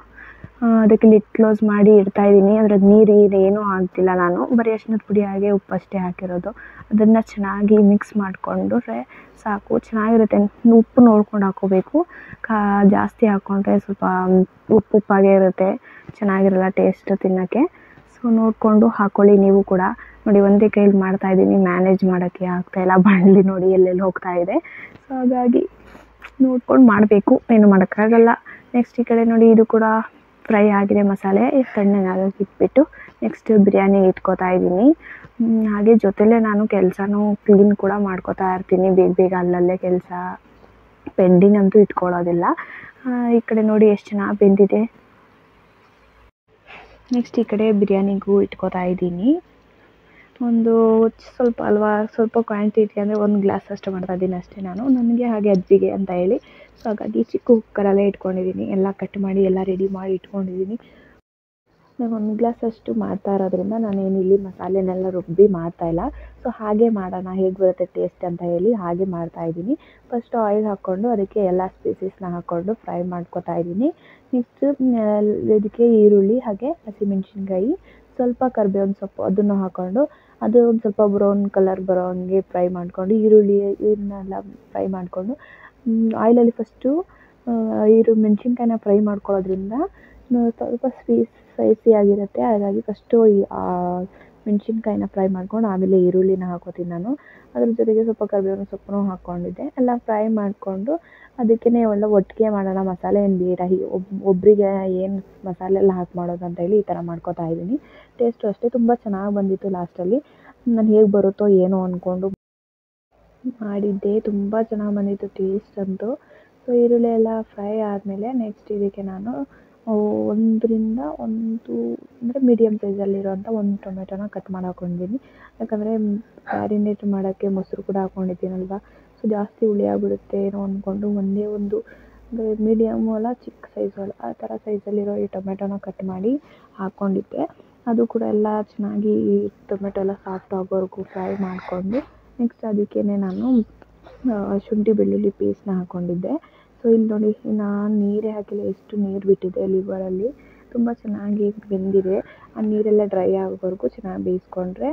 ಅದಕ್ಕೆ ಲಿಡ್ ಕ್ಲೋಸ್ ಮಾಡಿ ಇಡ್ತಾಯಿದ್ದೀನಿ. ಅದ್ರದ್ದು ನೀರು ಏನೂ ಹಾಕ್ತಿಲ್ಲ ನಾನು, ಬರೀ ಅರಿಶಿನದ ಪುಡಿ ಹಾಗೆ ಉಪ್ಪಷ್ಟೇ ಹಾಕಿರೋದು. ಅದನ್ನು ಚೆನ್ನಾಗಿ ಮಿಕ್ಸ್ ಮಾಡಿಕೊಂಡ್ರೆ ಸಾಕು, ಚೆನ್ನಾಗಿರುತ್ತೆ. ಉಪ್ಪು ನೋಡ್ಕೊಂಡು ಹಾಕ್ಕೋಬೇಕು, ಜಾಸ್ತಿ ಹಾಕ್ಕೊಂಡ್ರೆ ಸ್ವಲ್ಪ ಉಪ್ಪಾಗೇ ಇರುತ್ತೆ, ಚೆನ್ನಾಗಿರಲ್ಲ ಟೇಸ್ಟು ತಿನ್ನೋಕ್ಕೆ. ಸೊ ಸೊ ನೋಡಿಕೊಂಡು ಹಾಕ್ಕೊಳ್ಳಿ ನೀವು ಕೂಡ. ನೋಡಿ ಒಂದೇ ಕೈಯಲ್ಲಿ ಮಾಡ್ತಾಯಿದ್ದೀನಿ, ಮ್ಯಾನೇಜ್ ಮಾಡೋಕ್ಕೆ ಆಗ್ತಾಯಿಲ್ಲ, ಬಾಣಲಿ ನೋಡಿ ಎಲ್ಲೆಲ್ಲಿ ಹೋಗ್ತಾ ಇದೆ. ಸೊ ಹಾಗಾಗಿ ನೋಡ್ಕೊಂಡು ಮಾಡಬೇಕು, ಏನು ಮಾಡೋಕ್ಕಾಗಲ್ಲ. ನೆಕ್ಸ್ಟ್ ಈ ಕಡೆ ನೋಡಿ ಇದು ಕೂಡ ಫ್ರೈ ಆಗಿದೆ, ಮಸಾಲೆ ತಣ್ಣಗಾಗಕ್ಕೆ ಇಟ್ಬಿಟ್ಟು ನೆಕ್ಸ್ಟ್ ಬಿರಿಯಾನಿ ಇಟ್ಕೋತಾ ಇದ್ದೀನಿ. ಹಾಗೆ ಜೊತೆಲೇ ನಾನು ಕೆಲಸನೂ ಕ್ಲೀನ್ ಕೂಡ ಮಾಡ್ಕೋತಾ ಇರ್ತೀನಿ, ಬೇಗ ಬೇಗ ಅಲ್ಲಲ್ಲೇ ಕೆಲಸ ಪೆಂಡಿಂಗ್ ಅಂತೂ ಇಟ್ಕೊಳ್ಳೋದಿಲ್ಲ. ಈ ಕಡೆ ನೋಡಿ ಎಷ್ಟು ಚೆನ್ನಾಗಿ ಬೆಂದಿದೆ. ನೆಕ್ಸ್ಟ್ ಈ ಕಡೆ ಬಿರಿಯಾನಿಗೂ ಇಟ್ಕೋತಾ ಇದ್ದೀನಿ. ಒಂದು ಸ್ವಲ್ಪ ಅಲ್ವಾ, ಸ್ವಲ್ಪ ಕ್ವಾಂಟಿಟಿ ಅಂದರೆ 1 ಗ್ಲಾಸ್ ಅಷ್ಟು ಮಾಡ್ತಾಯಿದ್ದೀನಿ ಅಷ್ಟೇ ನಾನು, ನನಗೆ ಹಾಗೆ ಅಜ್ಜಿಗೆ ಅಂತ ಹೇಳಿ. ಸೊ ಹಾಗಾಗಿ ಚಿಕ್ಕ ಕುಕ್ಕರಲ್ಲೇ ಇಟ್ಕೊಂಡಿದ್ದೀನಿ, ಎಲ್ಲ ಕಟ್ ಮಾಡಿ ಎಲ್ಲ ರೆಡಿ ಮಾಡಿ ಇಟ್ಕೊಂಡಿದ್ದೀನಿ. ನಾನು 1 ಗ್ಲಾಸ್ ಅಷ್ಟು ಮಾಡ್ತಾ ಇರೋದ್ರಿಂದ ನಾನೇನು ಇಲ್ಲಿ ಮಸಾಲೆನೆಲ್ಲ ರುಬ್ಬಿ ಮಾಡ್ತಾಯಿಲ್ಲ. ಸೊ ಹಾಗೆ ಮಾಡೋಣ, ಹೇಗೆ ಬರುತ್ತೆ ಟೇಸ್ಟ್ ಅಂತ ಹೇಳಿ ಹಾಗೆ ಮಾಡ್ತಾಯಿದ್ದೀನಿ. ಫಸ್ಟ್ ಆಯಿಲ್ ಹಾಕ್ಕೊಂಡು ಅದಕ್ಕೆ ಎಲ್ಲ ಸ್ಪೈಸಸ್ನ ಹಾಕ್ಕೊಂಡು ಫ್ರೈ ಮಾಡ್ಕೊತಾ ಇದ್ದೀನಿ. ನೆಕ್ಸ್ಟ್ ಇದಕ್ಕೆ ಈರುಳ್ಳಿ ಹಾಗೆ ಹಸಿಮೆಣ್ಸಿನ್ಕಾಯಿ, ಸ್ವಲ್ಪ ಕರಿಬೇವಿನ ಸೊಪ್ಪು ಅದನ್ನು ಹಾಕ್ಕೊಂಡು ಅದು ಒಂದು ಸ್ವಲ್ಪ ಬ್ರೌನ್ ಕಲರ್ ಬರೋ ಹಂಗೆ ಫ್ರೈ ಮಾಡಿಕೊಂಡು, ಈರುಳ್ಳಿ ಇದನ್ನೆಲ್ಲ ಫ್ರೈ ಮಾಡಿಕೊಂಡು ಆಯಿಲಲ್ಲಿ ಫಸ್ಟು ಮೆಣಸಿನ್ಕಾಯಿನ ಫ್ರೈ ಮಾಡ್ಕೊಳ್ಳೋದ್ರಿಂದ ಸ್ವಲ್ಪ ಸ್ಪೈಸಿ ಆಗಿರುತ್ತೆ. ಹಾಗಾಗಿ ಫಸ್ಟು ಮೆಣಸಿನ್ಕಾಯಿನ ಫ್ರೈ ಮಾಡ್ಕೊಂಡು ಆಮೇಲೆ ಈರುಳ್ಳಿನ ಹಾಕೋತೀನಿ ನಾನು. ಅದ್ರ ಜೊತೆಗೆ ಸ್ವಲ್ಪ ಕರಿಬೇವಿನ ಸೊಪ್ಪನ್ನು ಹಾಕ್ಕೊಂಡಿದ್ದೆ. ಎಲ್ಲ ಫ್ರೈ ಮಾಡಿಕೊಂಡು ಅದಕ್ಕೇ ಎಲ್ಲ ಒಟ್ಟಿಗೆ ಮಾಡೋಣ, ಮಸಾಲೆ ಏನು ಬೇಡ, ಒಬ್ಬರಿಗೆ ಏನು ಮಸಾಲೆ ಎಲ್ಲ ಹಾಕಿ ಮಾಡೋದು ಅಂತ ಹೇಳಿ ಈ ಥರ ಮಾಡ್ಕೊತಾ ಇದ್ದೀನಿ. ಟೇಸ್ಟು ಅಷ್ಟೇ ತುಂಬ ಚೆನ್ನಾಗಿ ಬಂದಿತ್ತು. ಲಾಸ್ಟಲ್ಲಿ ನಾನು ಹೇಗೆ ಬರುತ್ತೋ ಏನೋ ಅಂದ್ಕೊಂಡು ಮಾಡಿದ್ದೆ, ತುಂಬ ಚೆನ್ನಾಗಿ ಬಂದಿತ್ತು ಟೇಸ್ಟ್ ಅಂತೂ. ಸೊ ಈರುಳ್ಳಿ ಎಲ್ಲ ಫ್ರೈ ಆದಮೇಲೆ ನೆಕ್ಸ್ಟ್ ಇದಕ್ಕೆ ನಾನು 1 ಅಂದರೆ ಮೀಡಿಯಮ್ ಸೈಜಲ್ಲಿರೋಂಥ 1 ಟೊಮೆಟೊನ ಕಟ್ ಮಾಡಿ ಹಾಕ್ಕೊಂಡಿದ್ದೀನಿ. ಯಾಕಂದರೆ ಮ್ಯಾರಿನೇಟ್ ಮಾಡೋಕ್ಕೆ ಮೊಸರು ಕೂಡ ಹಾಕ್ಕೊಂಡಿದ್ದೀನಲ್ವ, ಸೊ ಜಾಸ್ತಿ ಹುಳಿ ಆಗಿಬಿಡುತ್ತೆ ಏನೋ ಅಂದ್ಕೊಂಡು ಒಂದೇ ಒಂದು ಅಂದರೆ ಮೀಡಿಯಮ್ ಅಲ್ಲ ಚಿಕ್ಕ ಸೈಜು ಅಲ್ಲ ಆ ಥರ ಸೈಜಲ್ಲಿರೋ ಈ ಟೊಮೆಟೊನ ಕಟ್ ಮಾಡಿ ಹಾಕ್ಕೊಂಡಿದ್ದೆ. ಅದು ಕೂಡ ಎಲ್ಲ ಚೆನ್ನಾಗಿ ಟೊಮೆಟೊ ಎಲ್ಲ ಸಾಫ್ಟ್ ಆಗೋವರೆಗೂ ಫ್ರೈ ಮಾಡಿಕೊಂಡು ನೆಕ್ಸ್ಟ್ ಅದಕ್ಕೇ ನಾನು ಶುಂಠಿ ಬೆಳ್ಳುಳ್ಳಿ ಪೇಸ್ಟ್ನ ಹಾಕ್ಕೊಂಡಿದ್ದೆ. ಸೊ ಇಲ್ಲಿ ನೋಡಿ ನಾನು ನೀರೇ ಹಾಕಿಲ್ಲ, ಎಷ್ಟು ನೀರು ಬಿಟ್ಟಿದೆ ಲಿವರಲ್ಲಿ, ತುಂಬ ಚೆನ್ನಾಗಿ ಬೆಂದಿದೆ. ಆ ನೀರೆಲ್ಲ ಡ್ರೈ ಆಗೋವರೆಗೂ ಚೆನ್ನಾಗಿ ಬೇಯಿಸ್ಕೊಂಡ್ರೆ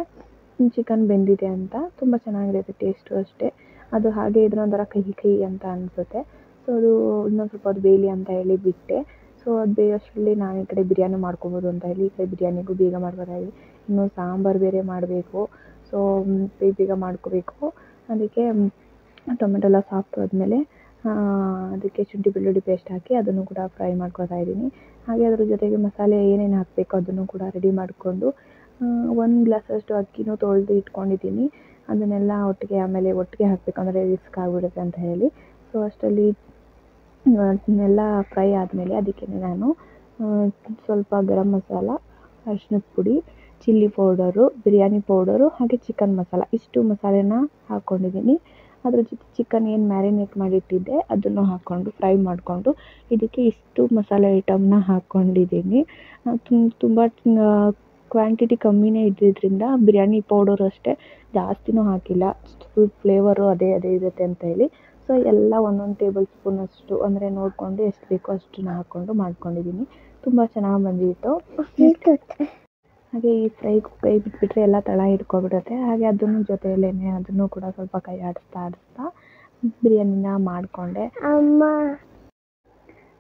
ಚಿಕನ್ ಬೆಂದಿದೆ ಅಂತ ತುಂಬ ಚೆನ್ನಾಗಿರುತ್ತೆ ಟೇಸ್ಟು ಅಷ್ಟೇ. ಅದು ಹಾಗೆ ಇದ್ರೆ ಒಂಥರ ಕಹಿ ಅಂತ ಅನಿಸುತ್ತೆ. ಸೊ ಅದು ಇನ್ನೊಂದು ಸ್ವಲ್ಪ ಅದು ಬೇಯಲಿ ಅಂತ ಹೇಳಿ ಬಿಟ್ಟೆ. ಸೊ ಅದು ಬೇಯೋಷ್ಟರಲ್ಲಿ ನಾನು ಈ ಕಡೆ ಬಿರಿಯಾನಿ ಮಾಡ್ಕೊಬೋದು ಅಂತ ಹೇಳಿ ಈ ಕಡೆ ಬಿರಿಯಾನಿಗೂ ಬೇಗ ಮಾಡ್ಕೊತಾಯಿದ್ದೆ. ಇನ್ನು ಸಾಂಬಾರು ಬೇರೆ ಮಾಡಬೇಕು, ಸೊ ಬೇಗ ಮಾಡ್ಕೋಬೇಕು. ಅದಕ್ಕೆ ಟೊಮೆಟೊ ಎಲ್ಲ ಸಾಫ್ಟ್ ಆದಮೇಲೆ ಅದಕ್ಕೆ ಶುಂಠಿ ಬೆಳ್ಳುಳ್ಳಿ ಪೇಸ್ಟ್ ಹಾಕಿ ಅದನ್ನು ಕೂಡ ಫ್ರೈ ಮಾಡ್ಕೊತಾ ಇದ್ದೀನಿ. ಹಾಗೆ ಅದ್ರ ಜೊತೆಗೆ ಮಸಾಲೆ ಏನೇನು ಹಾಕಬೇಕು ಅದನ್ನು ಕೂಡ ರೆಡಿ ಮಾಡಿಕೊಂಡು 1 ಗ್ಲಾಸಷ್ಟು ಅಕ್ಕಿನೂ ತೊಳೆದು ಇಟ್ಕೊಂಡಿದ್ದೀನಿ. ಅದನ್ನೆಲ್ಲ ಆಮೇಲೆ ಒಟ್ಟಿಗೆ ಹಾಕಬೇಕಂದ್ರೆ ರಿಸ್ಕ್ ಆಗಿಬಿಡುತ್ತೆ ಅಂತ ಹೇಳಿ. ಸೊ ಅಷ್ಟರಲ್ಲಿ ಅದನ್ನೆಲ್ಲ ಫ್ರೈ ಆದಮೇಲೆ ಅದಕ್ಕೆ ನಾನು ಸ್ವಲ್ಪ ಗರಂ ಮಸಾಲ, ಅರಿಶಿನದ ಪುಡಿ, ಚಿಲ್ಲಿ ಪೌಡರು, ಬಿರಿಯಾನಿ ಪೌಡರು ಹಾಗೆ ಚಿಕನ್ ಮಸಾಲ ಇಷ್ಟು ಮಸಾಲೆನ ಹಾಕ್ಕೊಂಡಿದ್ದೀನಿ. ಅದ್ರ ಜೊತೆ ಚಿಕನ್ ಏನು ಮ್ಯಾರಿನೇಟ್ ಮಾಡಿಟ್ಟಿದ್ದೆ ಅದನ್ನು ಹಾಕ್ಕೊಂಡು ಫ್ರೈ ಮಾಡಿಕೊಂಡು ಇದಕ್ಕೆ ಇಷ್ಟು ಮಸಾಲೆ ಐಟಮ್ನ ಹಾಕ್ಕೊಂಡಿದ್ದೀನಿ. ತುಂಬ ಕ್ವಾಂಟಿಟಿ ಕಮ್ಮಿನೇ ಇದ್ದಿದ್ದರಿಂದ ಬಿರಿಯಾನಿ ಪೌಡರು ಅಷ್ಟೇ ಜಾಸ್ತಿನೂ ಹಾಕಿಲ್ಲ, ಫುಲ್ ಫ್ಲೇವರು ಅದೇ ಇರುತ್ತೆ ಅಂತ ಹೇಳಿ. ಸೊ ಎಲ್ಲ 1 ಟೇಬಲ್ ಸ್ಪೂನಷ್ಟು ಅಂದರೆ ನೋಡಿಕೊಂಡು ಎಷ್ಟು ಬೇಕೋ ಅಷ್ಟನ್ನ ಹಾಕ್ಕೊಂಡು ಮಾಡ್ಕೊಂಡಿದ್ದೀನಿ. ತುಂಬ ಚೆನ್ನಾಗಿ ಬಂದಿತ್ತು. ಹಾಗೆ ಈ ಕೈ ಬಿಟ್ಬಿಟ್ರೆ ಎಲ್ಲ ತಳ ಹಿಡ್ಕೊಬಿಡುತ್ತೆ. ಹಾಗೆ ಅದನ್ನು ಜೊತೆಯಲ್ಲೇ ಅದನ್ನು ಕೂಡ ಸ್ವಲ್ಪ ಕೈ ಆಡಿಸ್ತಾ ಬಿರಿಯಾನಿನ ಮಾಡಿಕೊಂಡೆ.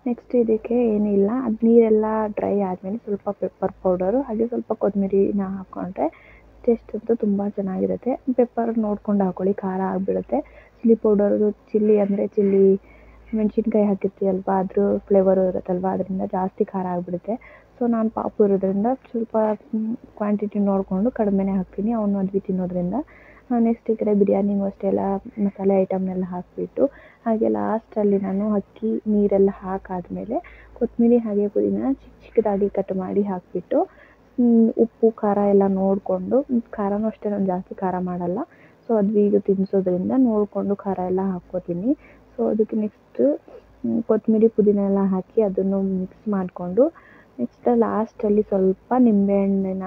ನೆಕ್ಸ್ಟ್ ಇದಕ್ಕೆ ಏನಿಲ್ಲ, ಅದು ನೀರೆಲ್ಲ ಡ್ರೈ ಆದಮೇಲೆ ಸ್ವಲ್ಪ ಪೆಪ್ಪರ್ ಪೌಡರು ಹಾಗೆ ಸ್ವಲ್ಪ ಕೊತ್ತಂಬರಿನ ಹಾಕ್ಕೊಂಡ್ರೆ ಟೇಸ್ಟ್ ಅಂತೂ ತುಂಬ ಚೆನ್ನಾಗಿರುತ್ತೆ. ಪೆಪ್ಪರ್ ನೋಡ್ಕೊಂಡು ಹಾಕ್ಕೊಳ್ಳಿ, ಖಾರ ಆಗಿಬಿಡುತ್ತೆ. ಚಿಲ್ಲಿ ಪೌಡರು, ಚಿಲ್ಲಿ ಮೆಣಸಿನ್ಕಾಯಿ ಹಾಕಿರ್ತೀವಲ್ವ ಅದ್ರ ಫ್ಲೇವರು ಇರುತ್ತಲ್ವ, ಅದರಿಂದ ಜಾಸ್ತಿ ಖಾರ ಆಗಿಬಿಡುತ್ತೆ. ಸೊ ನಾನು ಪಾಪು ಇರೋದ್ರಿಂದ ಸ್ವಲ್ಪ ಕ್ವಾಂಟಿಟಿ ನೋಡಿಕೊಂಡು ಕಡಿಮೆನೇ ಹಾಕ್ತೀನಿ, ಅವನು ಮದ್ವೆ ತಿನ್ನೋದ್ರಿಂದ. ನೆಕ್ಸ್ಟ್ ಈ ಕಡೆ ಬಿರಿಯಾನಿಗೂ ಅಷ್ಟೇ ಎಲ್ಲ ಮಸಾಲೆ ಐಟಮ್ನೆಲ್ಲ ಹಾಕಿಬಿಟ್ಟು ಹಾಗೆ ಲಾಸ್ಟಲ್ಲಿ ನಾನು ಅಕ್ಕಿ ನೀರೆಲ್ಲ ಹಾಕಾದ್ಮೇಲೆ ಕೊತ್ತಂಬರಿ ಹಾಗೆ ಪುದೀನ ಚಿಕ್ಕದಾಗಿ ಕಟ್ ಮಾಡಿ ಹಾಕಿಬಿಟ್ಟು ಉಪ್ಪು ಖಾರ ಎಲ್ಲ ನೋಡಿಕೊಂಡು, ಖಾರನೂ ಅಷ್ಟೇ ನಾನು ಜಾಸ್ತಿ ಖಾರ ಮಾಡಲ್ಲ. ಸೊ ಅದು ಈಗ ತಿನ್ನಿಸೋದ್ರಿಂದ ನೋಡಿಕೊಂಡು ಖಾರ ಎಲ್ಲ ಹಾಕ್ಕೋತೀನಿ. ಸೊ ಅದಕ್ಕೆ ನೆಕ್ಸ್ಟ್ ಕೊತ್ತಂಬರಿ ಪುದೀನ ಎಲ್ಲ ಹಾಕಿ ಅದನ್ನು ಮಿಕ್ಸ್ ಮಾಡಿಕೊಂಡು ನೆಕ್ಸ್ಟ್ ಲಾಸ್ಟಲ್ಲಿ ಸ್ವಲ್ಪ ನಿಂಬೆಹಣ್ಣಿನ